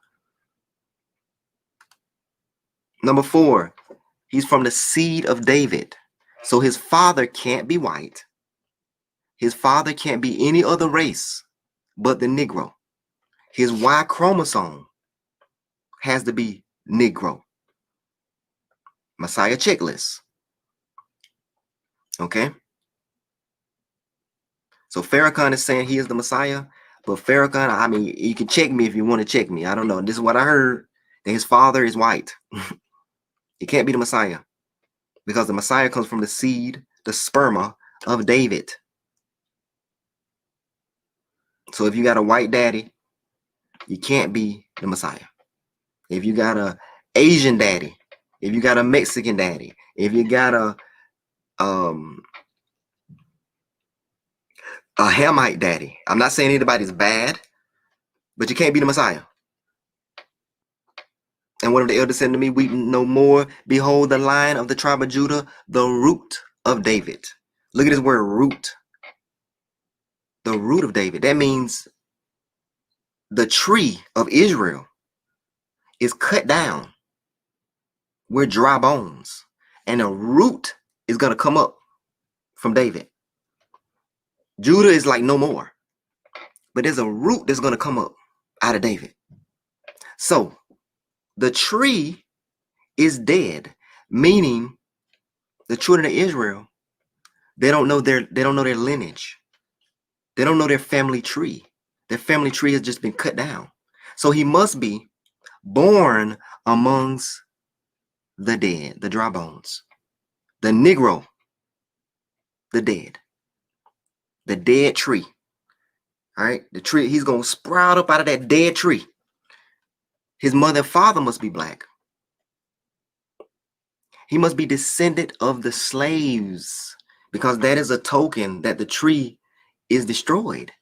C: Number 4, he's from the seed of David. So his father can't be white. His father can't be any other race but the Negro. His Y chromosome has to be Negro. Messiah checklist. Okay? So Farrakhan is saying he is the Messiah, but Farrakhan, I mean, you can check me if you want to check me. I don't know. This is what I heard, that his father is white. He can't be the Messiah because the Messiah comes from the seed, the sperma of David. So if you got a white daddy, you can't be the Messiah. If you got a Asian daddy, if you got a Mexican daddy, if you got a Hamite daddy, I'm not saying anybody's bad, but you can't be the Messiah. And one of the elders said to me, "Weep no more. Behold, the Lion of the tribe of Judah, the root of David." Look at this word, root. The root of David. That means the tree of Israel is cut down. We're dry bones. And a root is going to come up from David. Judah is like no more. But there's a root that's going to come up out of David. So the tree is dead, meaning the children of Israel, they don't know their lineage. They don't know their family tree. Their family tree has just been cut down. So he must be born amongst the dead, the dry bones, the Negro, the dead tree. All right, the tree, he's going to sprout up out of that dead tree. His mother and father must be black. He must be descendant of the slaves because that is a token that the tree is destroyed.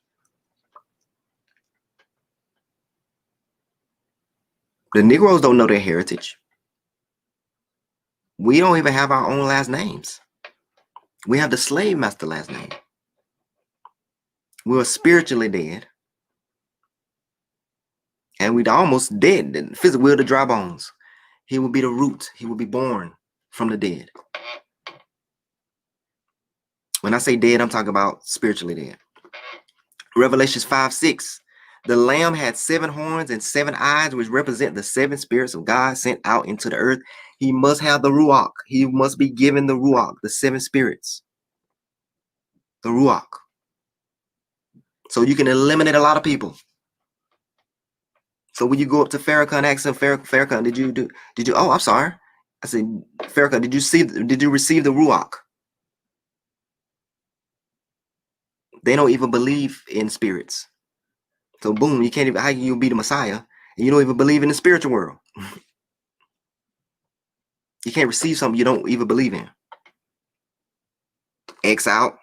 C: The Negroes don't know their heritage. We don't even have our own last names. We have the slave master last name. We were spiritually dead. And we'd almost dead. Physically, we're the dry bones. He will be the root. He will be born from the dead. When I say dead, I'm talking about spiritually dead. Revelations 5:6. The Lamb had 7 horns and 7 eyes, which represent the 7 spirits of God sent out into the earth. He must have the Ruach. He must be given the Ruach, the 7 spirits. The Ruach. So you can eliminate a lot of people. So when you go up to Farrakhan, ask him, Farrakhan, did you, oh, I'm sorry. I said, Farrakhan, did you receive the Ruach? They don't even believe in spirits. So boom, you can't even, how can you be the Messiah and you don't even believe in the spiritual world? You can't receive something you don't even believe in. X out.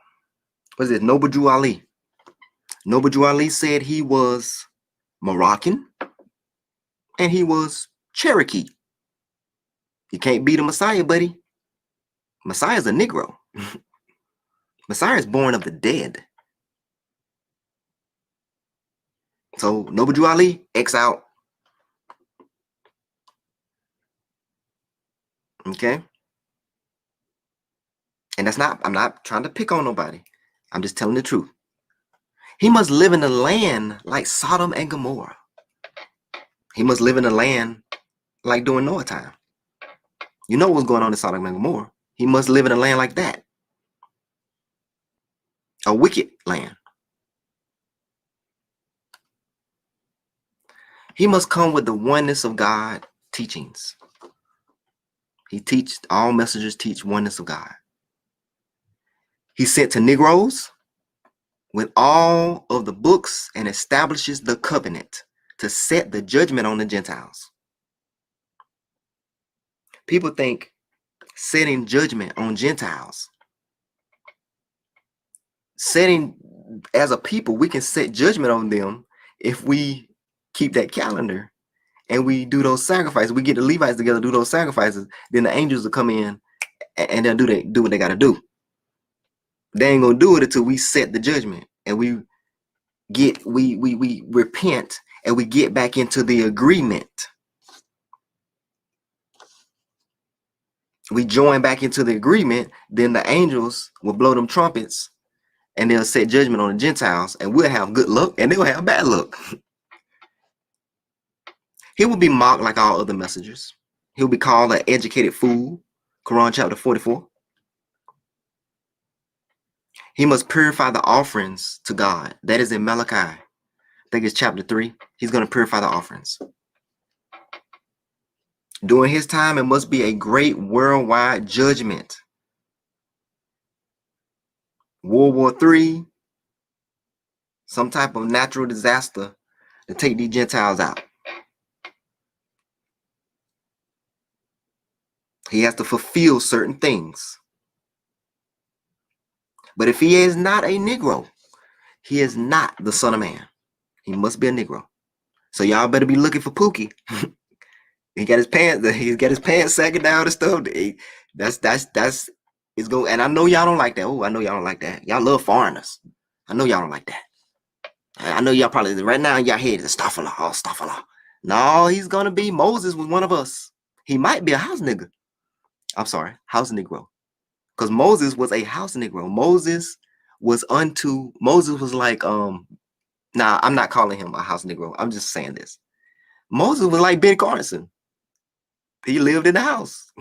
C: What is it? Noble Drew Ali. Noble Drew Ali said he was Moroccan and he was Cherokee. You can't be the Messiah, buddy. Messiah's a Negro. Messiah is born of the dead. So Noble Drew Ali, X out. Okay. And I'm not trying to pick on nobody. I'm just telling the truth. He must live in the land like Sodom and Gomorrah. He must live in the land like during Noah time. You know what's going on in Sodom and Gomorrah. He must live in a land like that. A wicked land. He must come with the oneness of God teachings. All messengers teach oneness of God. He's sent to Negroes. with all of the books and establishes the covenant to set the judgment on the Gentiles. People think setting judgment on Gentiles, setting as a people, we can set judgment on them if we keep that calendar and we do those sacrifices. We get the Levites together, do those sacrifices, then the angels will come in and they'll do what they got to do. They ain't gonna do it until we set the judgment and we repent and we get back into the agreement. We join back into the agreement, then the angels will blow them trumpets and they'll set judgment on the Gentiles, and we'll have good luck and they'll have bad luck. He will be mocked like all other messengers. He'll be called an educated fool. Quran chapter 44. He must purify the offerings to God. That is in Malachi. I think it's chapter 3. He's going to purify the offerings. During his time, it must be a great worldwide judgment. World War III, some type of natural disaster to take these Gentiles out. He has to fulfill certain things. But if he is not a Negro, he is not the Son of Man. He must be a Negro. So y'all better be looking for Pookie. He got his pants. He's got his pants sagging down and stuff. That's it's go. And I know y'all don't like that. Oh, I know y'all don't like that. Y'all love foreigners. I know y'all don't like that. I know y'all probably right now in y'all head is Astaghfirullah, oh, Astaghfirullah. No, he's gonna be Moses was one of us. He might be a house nigga. I'm sorry, house Negro. Because Moses was a house Negro. Moses was like nah, I'm not calling him a house Negro. I'm just saying this. Moses was like Ben Carson. He lived in the house.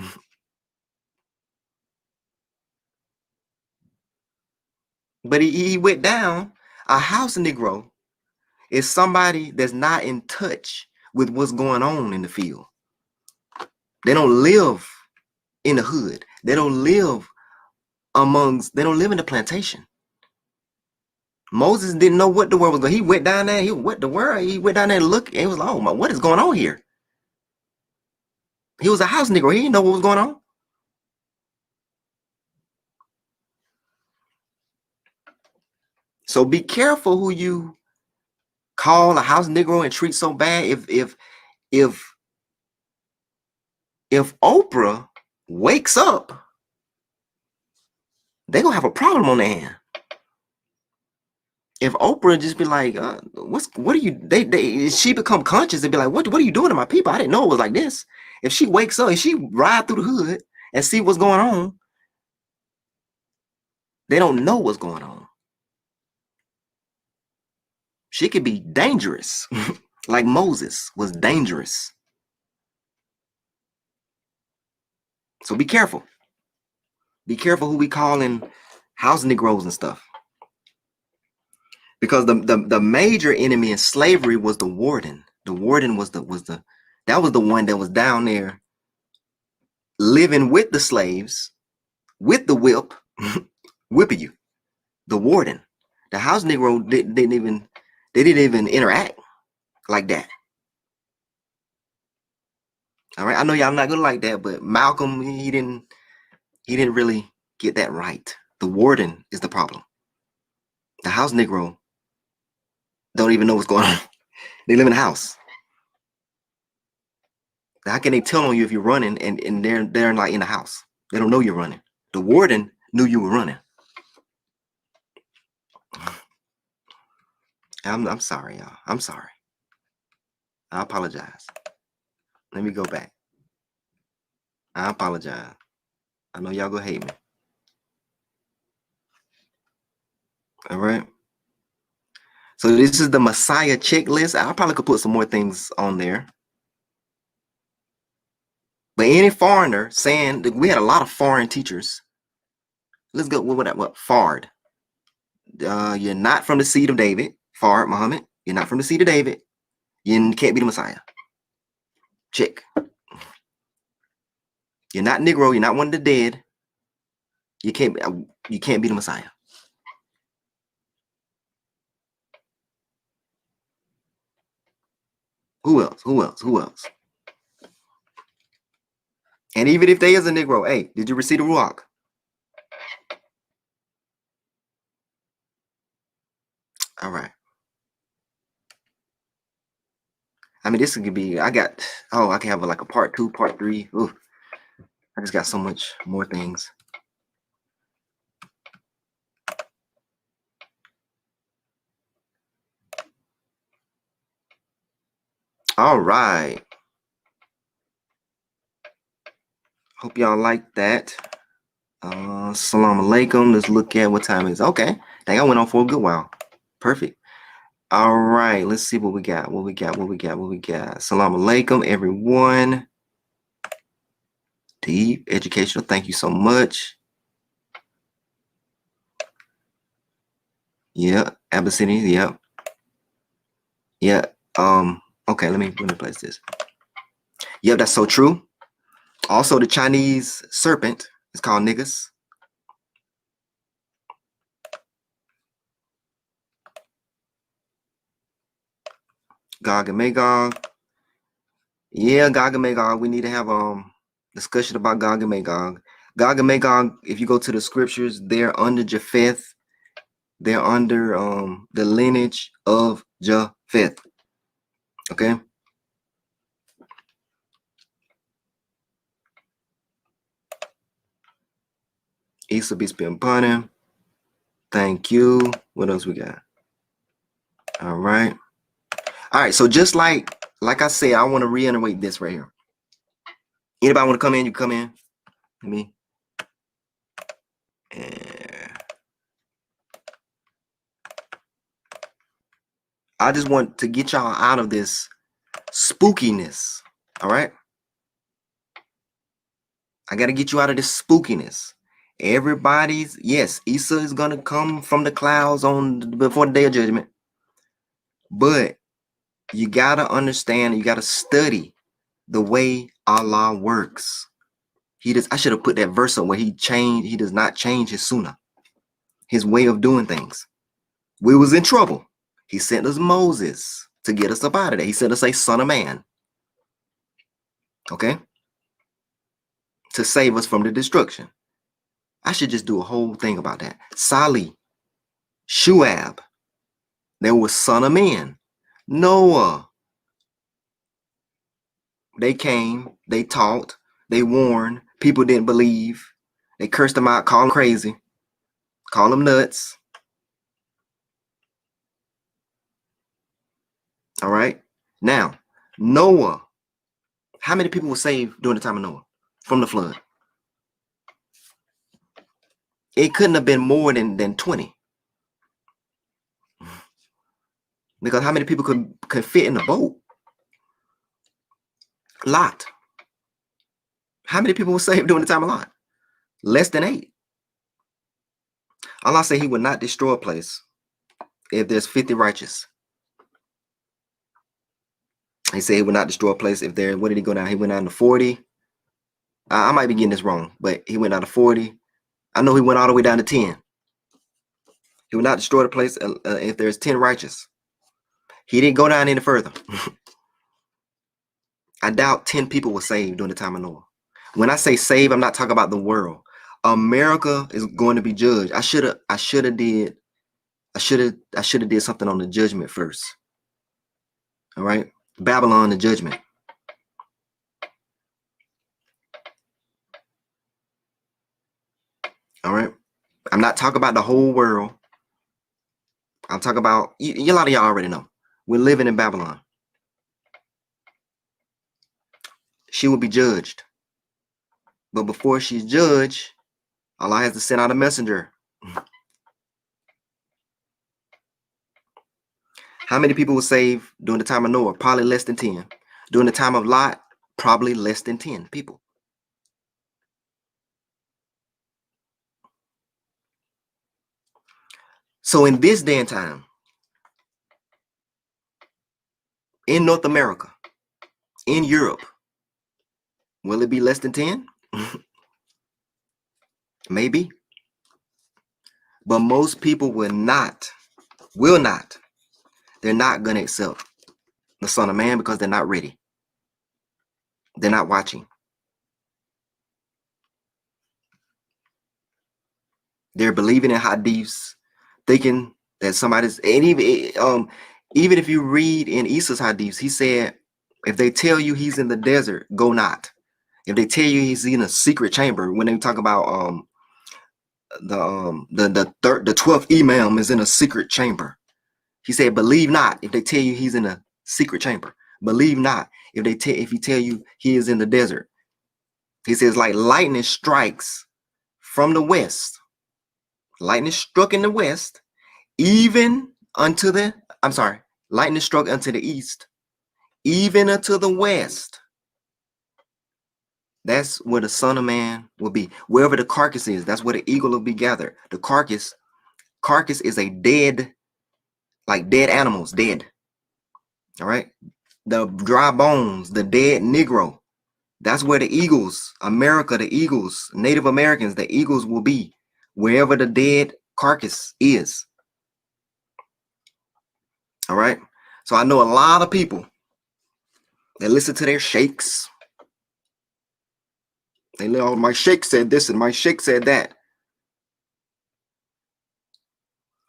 C: But he went down. A house Negro is somebody that's not in touch with what's going on in the field. They don't live in the hood. They don't live in the plantation. Moses didn't know what the world was going. He went down there. He went down there and looked. And he was like, oh my, what is going on here? He was a house Negro. He didn't know what was going on. So be careful who you call a house Negro and treat so bad. If Oprah wakes up, they're gonna have a problem on their hand. If Oprah just be like, what are you? She become conscious and be like, what are you doing to my people? I didn't know it was like this. If she wakes up, if she ride through the hood and see what's going on, they don't know what's going on. She could be dangerous, like Moses was dangerous. So be careful. Be careful who we calling house Negroes and stuff. Because the major enemy in slavery was the warden. The warden was the one that was down there living with the slaves, with the whip, whipping you. The warden. The house Negro didn't even interact like that. All right, I know y'all not gonna like that, but Malcolm, he didn't really get that right. The warden is the problem. The house Negro don't even know what's going on. They live in a house. How can they tell on you if you're running and they're like in the house? They don't know you're running. The warden knew you were running. I'm sorry, y'all. I'm sorry. I apologize. Let me go back. I apologize. I know y'all gonna hate me. All right. So this is the Messiah checklist. I probably could put some more things on there. But any foreigner saying that we had a lot of foreign teachers. Let's go with that. What? Fard. You're not from the seed of David. Fard, Muhammad. You're not from the seed of David. You can't be the Messiah. Check. You're not Negro. You're not one of the dead. You can't be the Messiah. Who else? Who else? Who else? And even if they is a Negro, hey, did you receive the Ruach? All right. I mean, this could be, I can have like a part 2, part 3. Ooh, I just got so much more things. All right. Hope y'all like that. Salam alaikum. Let's look at what time it is. Okay. Dang, I went on for a good while. Perfect. All right. Let's see what we got. What we got. Salam alaikum, everyone. Deep educational. Thank you so much. Yeah. Abyssinia. Yeah. Yeah. Okay, let me place this. Yep, that's so true. Also, the Chinese serpent is called niggas. Gog and Magog. Yeah, Gog and Magog. We need to have discussion about Gog and Magog. Gog and Magog, if you go to the scriptures, they're under Japheth. They're under the lineage of Japheth. Okay. Issa be spent upon him. Thank you. What else we got? All right. All right. So just like I said, I want to reiterate this right here. Anybody want to come in? You come in. Me. And I just want to get y'all out of this spookiness. All right. I got to get you out of this spookiness. Everybody's, yes, Isa is going to come from the clouds before the day of judgment. But you got to understand, you got to study the way Allah works. I should have put that verse up where he does not change his sunnah, his way of doing things. We was in trouble. He sent us Moses to get us up out of there. He sent us a son of man. Okay? To save us from the destruction. I should just do a whole thing about that. Salih, Shuab, there was son of men. Noah. They came, they taught, they warned. People didn't believe. They cursed them out, called them crazy, called them nuts. All right. Now, Noah. How many people were saved during the time of Noah from the flood? It couldn't have been more than 20. Because how many people could fit in the boat? Lot. How many people were saved during the time of Lot? Less than 8. Allah said he would not destroy a place if there's 50 righteous. He said he would not destroy a place if there, what did he go down? He went down to 40. I might be getting this wrong, but he went down to 40. I know he went all the way down to 10. He would not destroy the place if there's 10 righteous. He didn't go down any further. I doubt 10 people were saved during the time of Noah. When I say saved, I'm not talking about the world. America is going to be judged. I should have did something on the judgment first. All right, Babylon, the judgment. All right, I'm not talking about the whole world. I'm talking about a lot of y'all already know. We're living in Babylon. She will be judged, but before she's judged, Allah has to send out a messenger. How many people were saved during the time of Noah? Probably less than 10. During the time of Lot, probably less than 10 people. So in this day and time, in North America, in Europe, will it be less than 10? Maybe. But most people will not. They're not going to accept the Son of Man because they're not ready. They're not watching. They're believing in hadiths, thinking that somebody's, and even if you read in Issa's hadiths, he said, if they tell you he's in the desert, go not. If they tell you he's in a secret chamber, when they talk about the 12th Imam is in a secret chamber, he said, believe not. If they tell you he's in a secret chamber, believe not. If he tell you he is in the desert, he says, like lightning strikes from the west. Lightning struck in the west, even unto the, lightning struck unto the east, even unto the west. That's where the Son of Man will be. Wherever the carcass is, that's where the eagle will be gathered. The carcass is a dead, like dead animals, dead. All right. The dry bones, the dead Negro. That's where the eagles, America, the eagles, Native Americans, the eagles will be. Wherever the dead carcass is. All right. So I know a lot of people that listen to their sheikhs. They know, oh, my sheikh said this and my sheikh said that.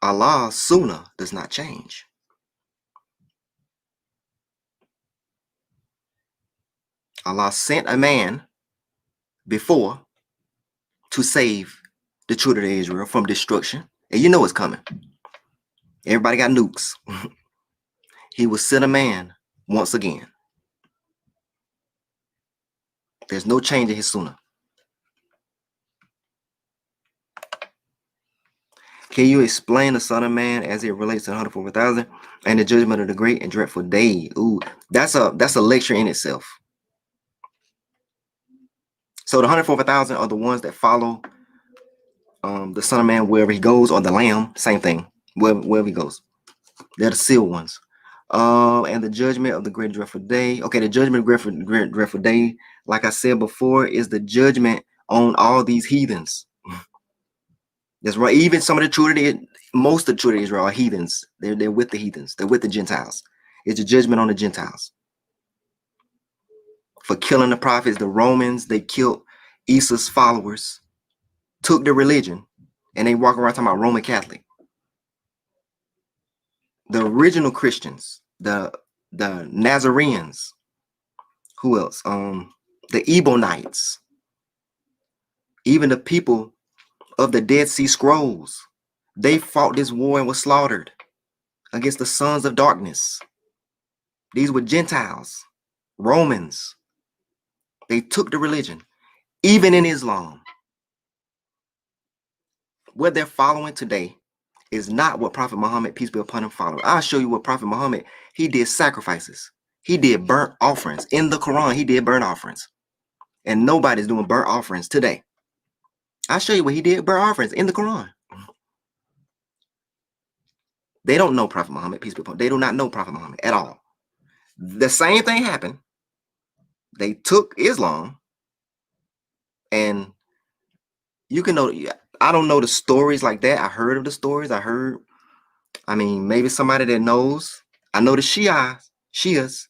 C: Allah's sunnah does not change. Allah sent a man before to save the children of Israel from destruction. And you know it's coming. Everybody got nukes. He will send a man once again. There's no change in his sunnah. Can you explain the Son of Man as it relates to 144,000 and the judgment of the great and dreadful day? Ooh, that's a lecture in itself. So the 144,000 are the ones that follow the Son of Man wherever he goes, or the Lamb, same thing, wherever he goes. They're the sealed ones. And the judgment of the great and dreadful day. Okay, the judgment of the great and dreadful day, like I said before, is the judgment on all these heathens. That's right. Even some of the children, most of the children of Israel are heathens. They're with the heathens. They're with the Gentiles. It's a judgment on the Gentiles for killing the prophets. The Romans, they killed Issa's followers, took the religion, and they walk around talking about Roman Catholic. The original Christians, the Nazarenes, who else? The Ebonites, even the people of the Dead Sea Scrolls, they fought this war and were slaughtered against the sons of darkness. These were Gentiles, Romans. They took the religion, even in Islam. What they're following today is not what Prophet Muhammad, peace be upon him, followed. I'll show you what Prophet Muhammad, he did sacrifices. He did burnt offerings. In the Quran, he did burnt offerings. And nobody's doing burnt offerings today. I'll show you what he did, burnt offerings in the Quran. They don't know Prophet Muhammad, peace be upon him. They do not know Prophet Muhammad at all. The same thing happened. They took Islam, and you can know, I don't know the stories like that. I heard of the stories. Maybe somebody that knows. I know the Shias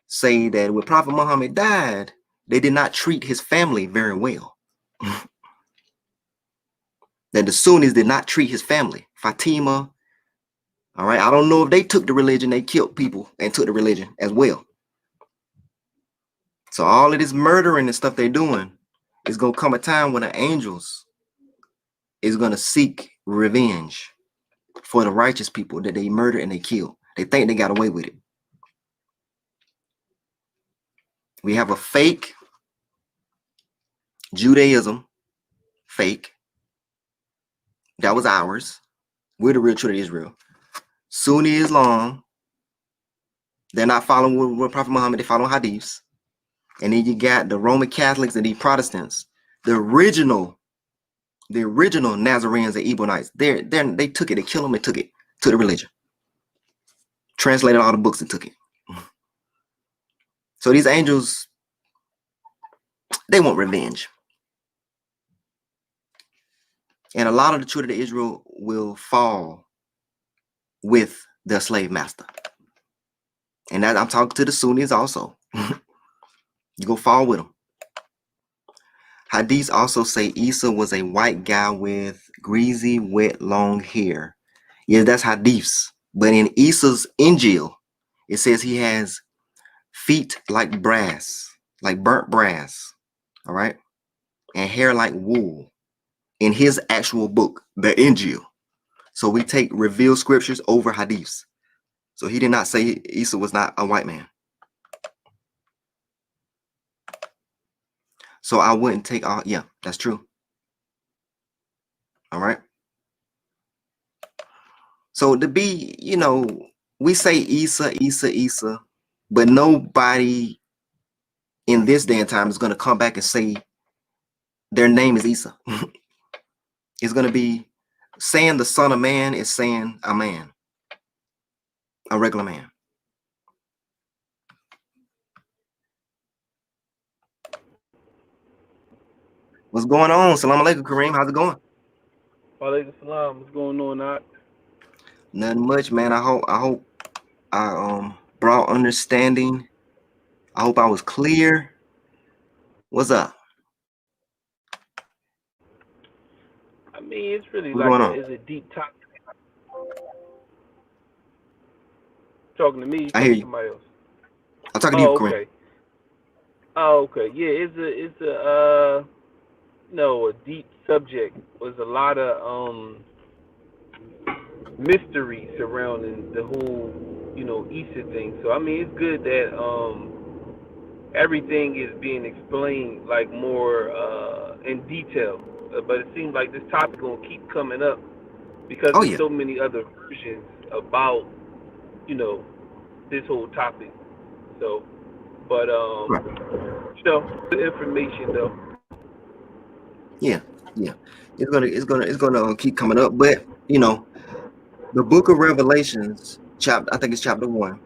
C: say that when Prophet Muhammad died, they did not treat his family very well. That the Sunnis did not treat his family. Fatima, all right, I don't know if they took the religion, they killed people and took the religion as well. So all of this murdering and stuff they're doing, is going to come a time when the angels is going to seek revenge for the righteous people that they murdered and they killed. They think they got away with it. We have a fake Judaism, fake. That was ours. We're the real children of Israel. Sunni Islam, they're not following what Prophet Muhammad, they follow hadiths. And then you got the Roman Catholics and the Protestants, the original Nazarenes and Ebonites. They took it, they killed them and took it to the religion. Translated all the books and took it. So these angels, they want revenge. And a lot of the children of Israel will fall with their slave master. And that I'm talking to the Sunnis also. You go fall with them. Hadiths also say Isa was a white guy with greasy, wet, long hair. Yeah, that's Hadiths. But in Isa's Injil, it says he has feet like brass, like burnt brass. All right. And hair like wool in his actual book, the Injil. So we take revealed scriptures over Hadiths. So he did not say Isa was not a white man. So I wouldn't take all, yeah, that's true. All right. So to be, you know, we say Isa, but nobody in this day and time is going to come back and say their name is Isa. It's going to be saying the Son of Man is saying a man, a regular man. What's going on? Salam alaikum, Kareem. How's it going?
D: Walaikum salam. What's going on, Nak?
C: Nothing much, man. I hope I brought understanding. I hope I was clear. What's up?
D: I mean, it's really
C: What's
D: like
C: going on?
D: it's a deep topic. Talking to me,
C: I hear
D: talking to
C: you.
D: somebody else.
C: I'm talking to you,
D: Oh,
C: Kareem.
D: okay. Oh, okay. Yeah, it's a a deep subject. There's a lot of mystery surrounding the whole, Easter thing. So I mean, it's good that everything is being explained like more in detail. But it seems like this topic gonna keep coming up because
C: Oh
D: there's
C: yeah.
D: so many other versions about, this whole topic. So, but
C: Right.
D: the information though.
C: Yeah. It's gonna keep coming up. But you know, the book of Revelations, I think it's chapter 1,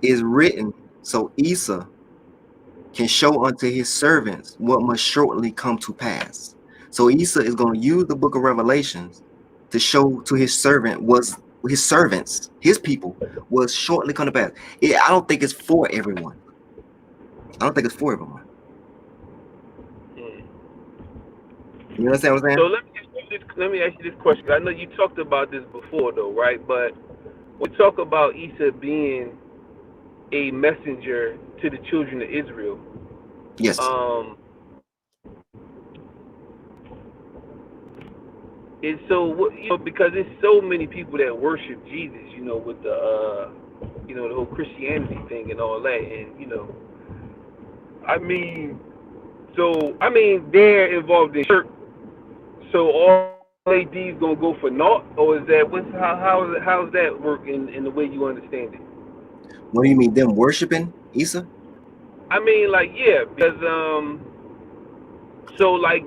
C: is written so Isa can show unto his servants what must shortly come to pass. So Isa is going to use the book of Revelations to show to his servants, his people, was shortly come to pass. I don't think it's for everyone.
D: Mm.
C: You understand what I'm saying?
D: So let me ask you this question. I know you talked about this before though, right? But when we talk about Isa being a messenger to the children of Israel,
C: Yes.
D: it's so because there's so many people that worship Jesus, with the the whole Christianity thing and all that, and they're involved in church. So all AD's gonna go for naught, or is that how's that work in the way you understand it?
C: What do you mean, them worshiping Isa?
D: I mean, like, yeah, because so like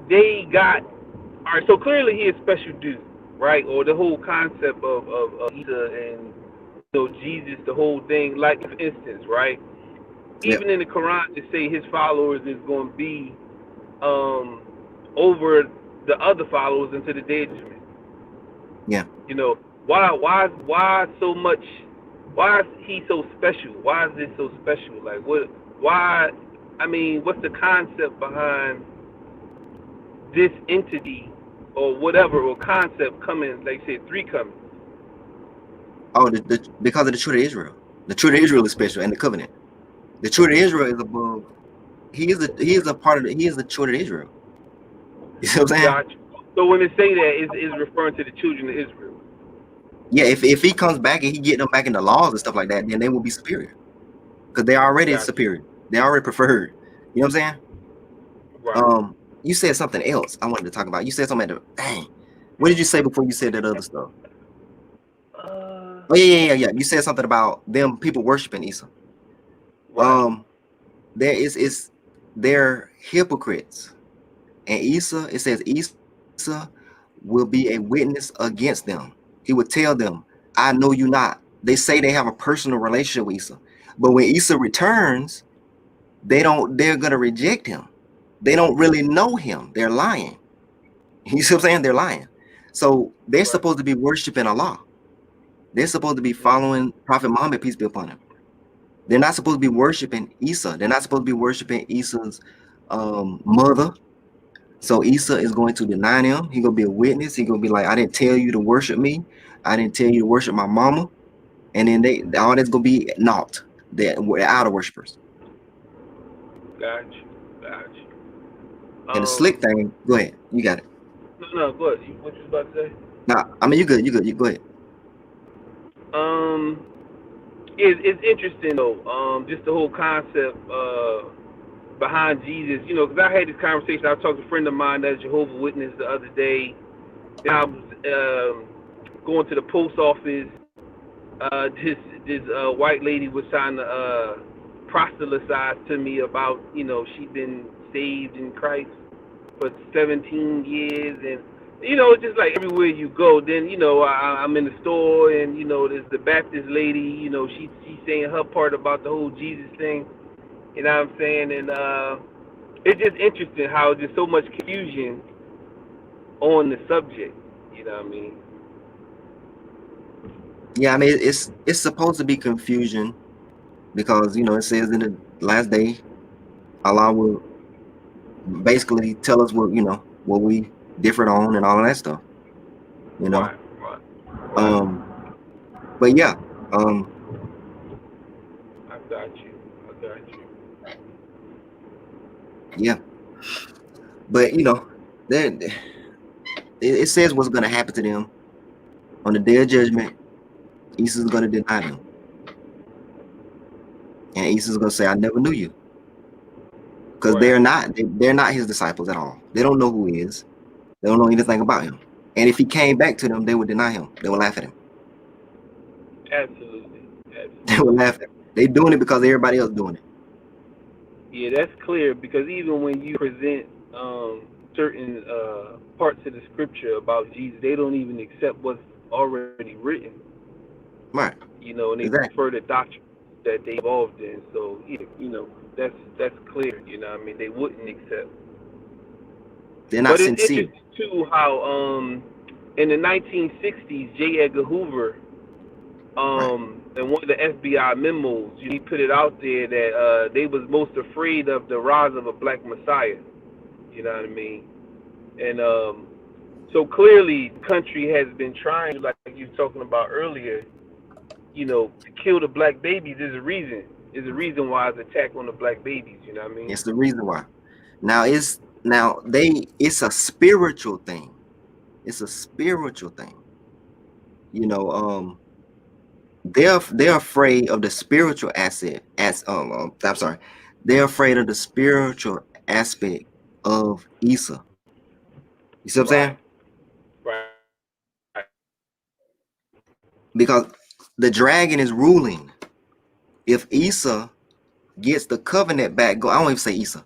D: they got all right. So clearly he is special dude, right? Or the whole concept of Isa and Jesus, the whole thing. Like for instance, right?
C: Yep.
D: Even in the Quran, they say his followers is going to be over the other followers into the day of judgment.
C: Yeah.
D: Why so much? Why is he so special? Why is this so special? Like what? Why? I mean, what's the concept behind this entity or whatever or concept coming? Like say 3 coming.
C: Oh, because of the children of Israel. The children of Israel is special, and the covenant. The children of Israel is above. He is a part of it. He is the children of Israel. You see what I'm saying?
D: Gotcha. So when they say that, is referring to the children of Israel.
C: Yeah, if he comes back and he get them back in the laws and stuff like that, then they will be superior. Because they're already superior. They're already preferred. You know what I'm saying?
D: Right.
C: You said something else I wanted to talk about. You said something dang. What did you say before you said that other stuff? Oh yeah. You said something about them people worshiping Isa. Right. They're hypocrites. And Isa, it says Isa will be a witness against them. He would tell them, I know you not. They say they have a personal relationship with Isa. But when Isa returns, they're gonna reject him. They don't really know him. They're lying. You see what I'm saying? They're lying. So they're supposed to be worshiping Allah. They're supposed to be following Prophet Muhammad, peace be upon him. They're not supposed to be worshiping Isa. They're not supposed to be worshiping Isa's mother. So Isa is going to deny them. He's gonna be a witness. He's gonna be like, I didn't tell you to worship me. I didn't tell you to worship my mama. And then all that's gonna be naught. They're out of worshipers.
D: Gotcha.
C: And the slick thing, go ahead. You got it.
D: No, go ahead. What you was about to say?
C: Nah, I mean, you good. You go ahead.
D: It's interesting though. Just the whole concept behind Jesus. You know, because I had this conversation. I talked to a friend of mine that's Jehovah's Witness the other day. And I was going to the post office. This white lady was trying to proselytize to me about, you know, she'd been saved in Christ for 17 years, and you know, it's just like everywhere you go. Then, you know, I'm in the store, and you know, there's the Baptist lady. You know, she's saying her part about the whole Jesus thing. You know what I'm saying? And it's just interesting how there's so much confusion on the subject. You know what I mean?
C: Yeah, I mean, it's supposed to be confusion because, you know, it says in the last day, Allah will basically tell us what, you know, what we different on and all of that stuff. You know?
D: Right.
C: But yeah,
D: I got you.
C: Yeah. But you know, it says what's gonna happen to them on the day of judgment. Isa is gonna deny them. And Isa is gonna say, I never knew you. Because
D: Right.
C: they're not his disciples at all. They don't know who he is. They don't know anything about him. And if he came back to them, they would deny him. They would laugh at him.
D: Absolutely.
C: They would laugh at him. They doing it because everybody else doing it.
D: Yeah, that's clear, because even when you present certain parts of the scripture about Jesus, they don't even accept what's already written.
C: Right.
D: You know, and they
C: Exactly.
D: prefer the doctrine that they evolved in. So, you know, that's clear. You know what I mean? They wouldn't accept.
C: They're not
D: But it's
C: sincere.
D: interesting too how in the 1960s, J. Edgar Hoover,
C: Right.
D: in one of the FBI memos, he put it out there that they was most afraid of the rise of a black messiah. You know what I mean? And so clearly, the country has been trying, like you were talking about earlier, you know, to kill the black babies. There's a reason. There's a reason why it's attack on the black babies. You know what I mean?
C: It's the reason why. Now it's a spiritual thing. It's a spiritual thing. You know, they're afraid of the spiritual asset I'm sorry. They're afraid of the spiritual aspect of Isa. You see what I'm saying?
D: Right.
C: Because the dragon is ruling. If Isa gets the covenant back I don't even say Isa.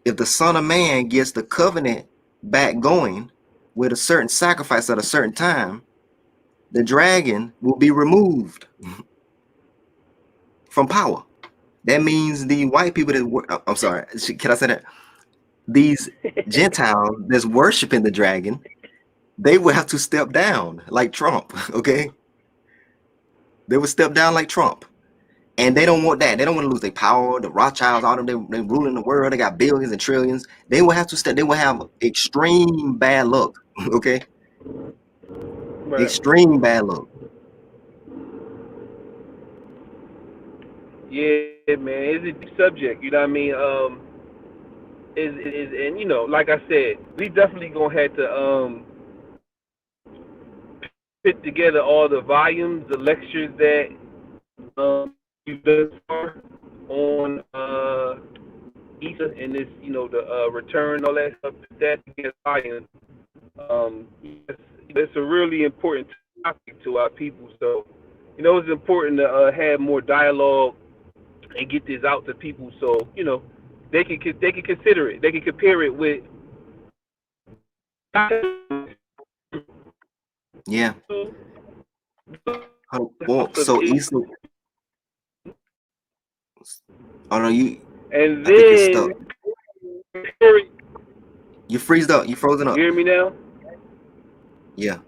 C: If the Son of Man gets the covenant back going with a certain sacrifice at a certain time, the dragon will be removed from power. That means the white people I'm sorry, can I say that? These Gentiles that's worshiping the dragon, they will have to step down like Trump, okay? They would step down like Trump. And they don't want that. They don't want to lose their power. The Rothschilds, all them, they ruling the world. They got billions and trillions. They will have to step. They will have extreme bad luck, okay?
D: Right.
C: Extreme bad luck.
D: Yeah, man, it's a deep subject. You know what I mean? And you know, like I said, we definitely gonna have to put together all the volumes, the lectures that you've done on Isa and this, you know, the return, all that stuff. That together volumes. It's a really important topic to our people. So, you know, it's important to have more dialogue and get this out to people, so you know they can consider it. They can compare it with.
C: Yeah. Well, so Isa. Oh no,
D: And
C: I think you're stuck.
D: then
C: You freezed up. You frozen up.
D: You hear me now?
C: Yeah.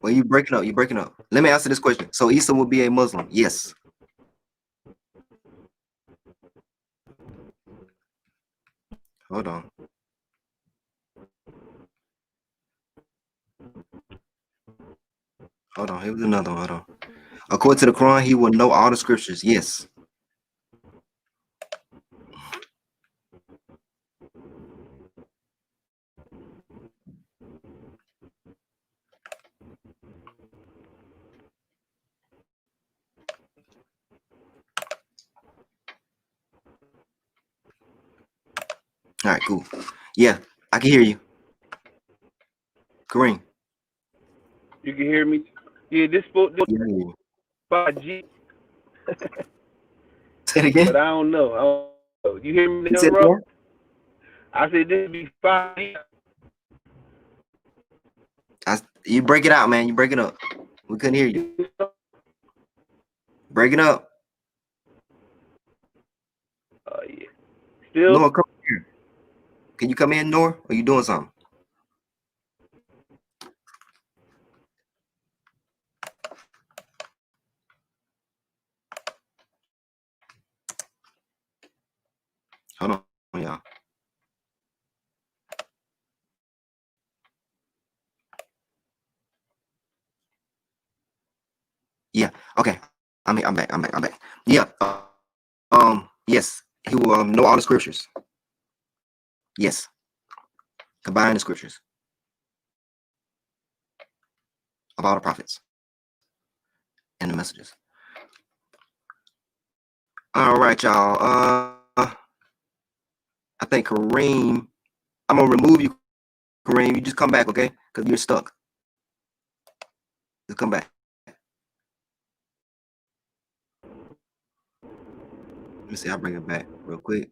C: Well, you breaking up. You breaking up. Let me answer this question. So Isa will be a Muslim. Yes. Hold on. Hold on. Here was another one. Hold on. According to the Quran, he will know all the scriptures. Yes. All right, cool. Yeah, I can hear you. Kareem.
D: You can hear me? Yeah, this spoke
C: Yeah, I hear you.
D: 5G,
C: Say it again.
D: but I don't know. You hear me
C: You
D: now,
C: said
D: bro?
C: more?
D: I said this be 5G.
C: You break it out, man. You break it up. We couldn't hear you. Break it up.
D: Yeah. Still?
C: Noah, come here. Can you come in, Noah? Or are you doing something? Hold on, y'all. Yeah. Okay. I'm back. I'm back. Yeah. Yes. He will know all the scriptures. Yes. Combine the scriptures of all the prophets and the messages. All right, y'all. I think Kareem. I'm gonna remove you, Kareem. You just come back, okay? Because you're stuck. Just come back. Let me see. I'll bring it back real quick.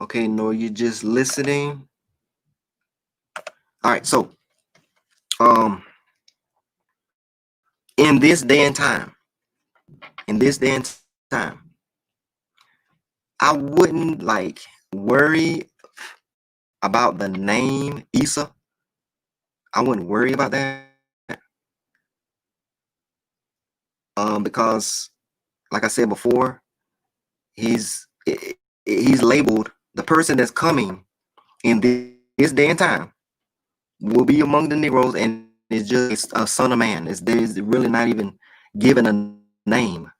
C: Okay, no, you're just listening. All right, so in this day and time, I wouldn't like worry about the name Isa. I wouldn't worry about that. Because like I said before, he's labeled the person that's coming in this day and time will be among the Negroes, and it's just a son of man. There's really not even given a name.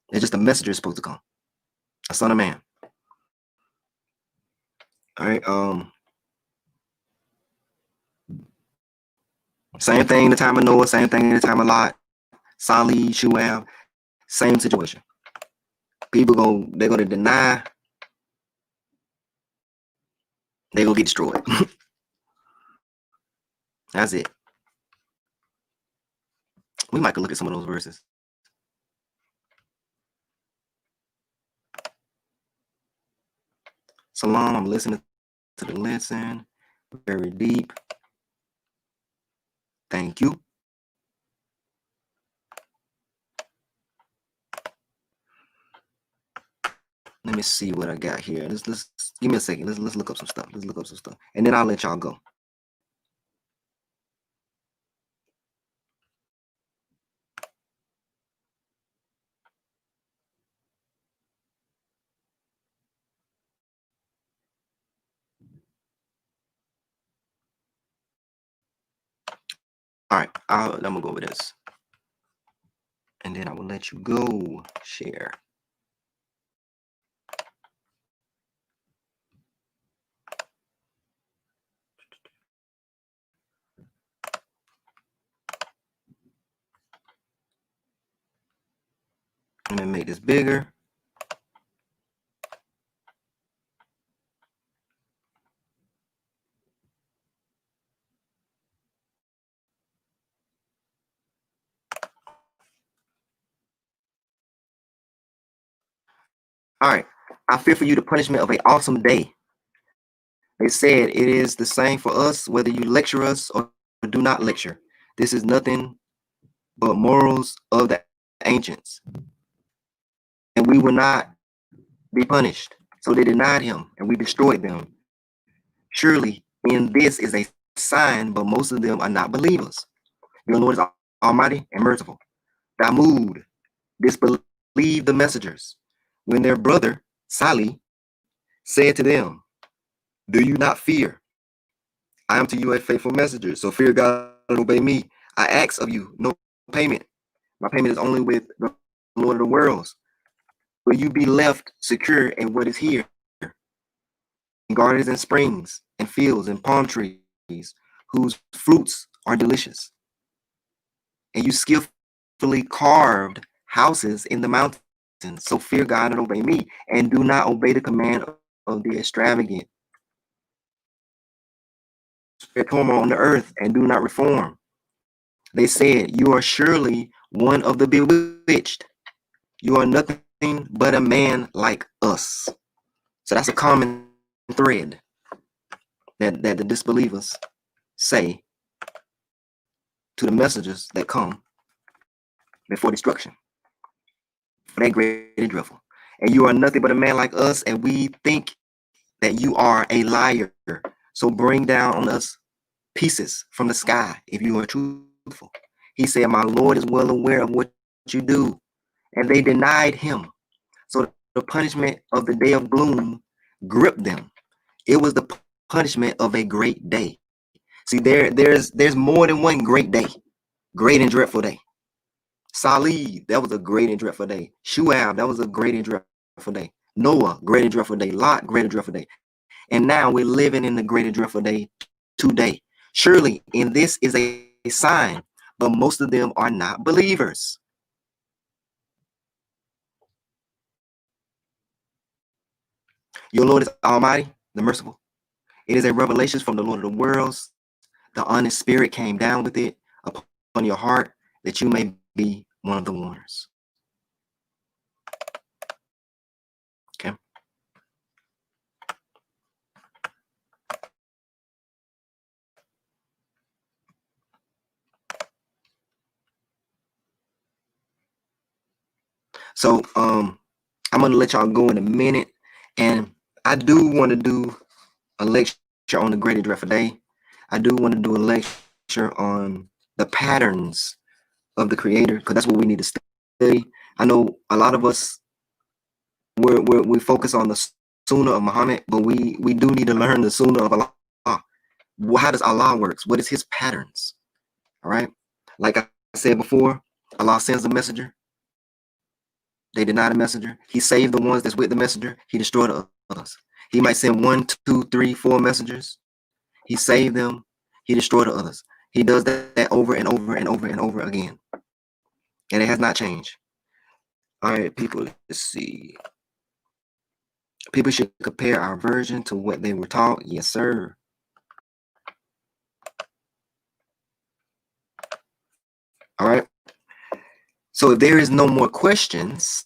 C: It's just a messenger is supposed to come, a son of man. All right. Same thing in the time of Noah. Same thing in the time of Lot, Salih, Shuab. Same situation. They're gonna deny. They're gonna get destroyed. That's it. We might could look at some of those verses. Salam, I'm listening to the lesson. Very deep. Thank you. Let me see what I got here. Let's give me a second. Let's look up some stuff. And then I'll let y'all go. All right, I'm gonna go over this. And then I will let you go. Share. I'm gonna make this bigger. All right. I fear for you the punishment of an awesome day. They said it is the same for us, whether you lecture us or do not lecture. This is nothing but morals of the ancients. And we will not be punished. So they denied him, and we destroyed them. Surely in this is a sign, but most of them are not believers. Your Lord is almighty and merciful. Malmadh disbelieved the messengers when their brother Salih said to them, "Do you not fear? I am to you a faithful messenger, so fear God and obey me. I ask of you no payment. My payment is only with the Lord of the worlds. Will you be left secure in what is here? In gardens and springs and fields and palm trees, whose fruits are delicious. And you skillfully carved houses in the mountains. So fear God and obey me, and do not obey the command of the extravagant. Spread turmoil on the earth and do not reform." They said, "You are surely one of the bewitched. You are nothing but a man like us." So that's a common thread that the disbelievers say to the messengers that come before destruction, for that great and dreadful. "And you are nothing but a man like us, and we think that you are a liar. So bring down on us pieces from the sky if you are truthful." He said, "My Lord is well aware of what you do." And they denied him. So the punishment of the day of gloom gripped them. It was the punishment of a great day. See, there's more than one great day. Great and dreadful day. Salih, that was a great and dreadful day. Shuab, that was a great and dreadful day. Noah, great and dreadful day. Lot, great and dreadful day. And now we're living in the great and dreadful day today. Surely, in this is a sign, but most of them are not believers. Your Lord is almighty, the merciful. It is a revelation from the Lord of the worlds. The honest spirit came down with it upon your heart, that you may be one of the warners. Okay. So I'm gonna let y'all go in a minute, and I do want to do a lecture on the great and dreadful day. I do want to do a lecture on the patterns of the Creator, because that's what we need to study. I know a lot of us we focus on the Sunnah of Muhammad, but we do need to learn the Sunnah of Allah. How does Allah works? What is His patterns? All right. Like I said before, Allah sends a messenger. They deny the messenger. He saved the ones that's with the messenger. He destroyed the others. He might send 1, 2, 3, 4 messengers. He saved them. He destroyed the others. He does that over and over and over and over again. And it has not changed. All right, people, let's see. People should compare our version to what they were taught. Yes, sir. All right. So if there is no more questions,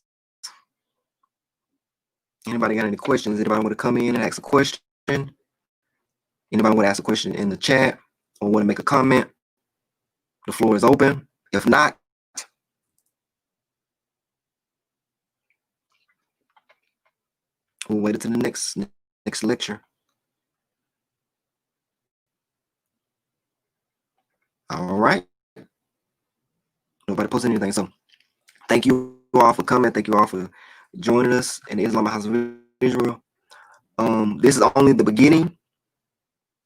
C: anybody got any questions? Anybody want to come in and ask a question? Anybody want to ask a question in the chat or want to make a comment? The floor is open. If not, we'll wait until the next lecture. All right. Nobody posted anything. So thank you all for coming. Thank you all for joining us in the Islamic House of Israel. This is only the beginning.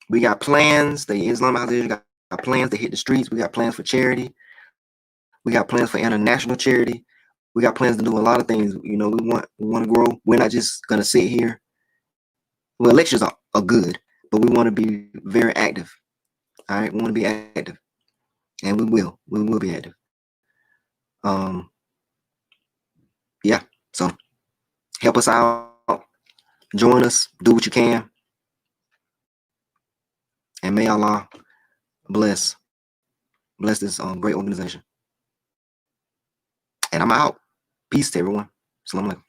C: We got plans. The Islamic House of Israel got plans to hit the streets. We got plans for charity. We got plans for international charity. We got plans to do a lot of things. You know, we want to grow. We're not just gonna sit here. Well, lectures are good, but we want to be very active. All right, we want to be active, and we will be active. Yeah. So help us out. Join us. Do what you can, and may Allah bless this great organization. And I'm out. Peace to everyone. Assalamu alaikum.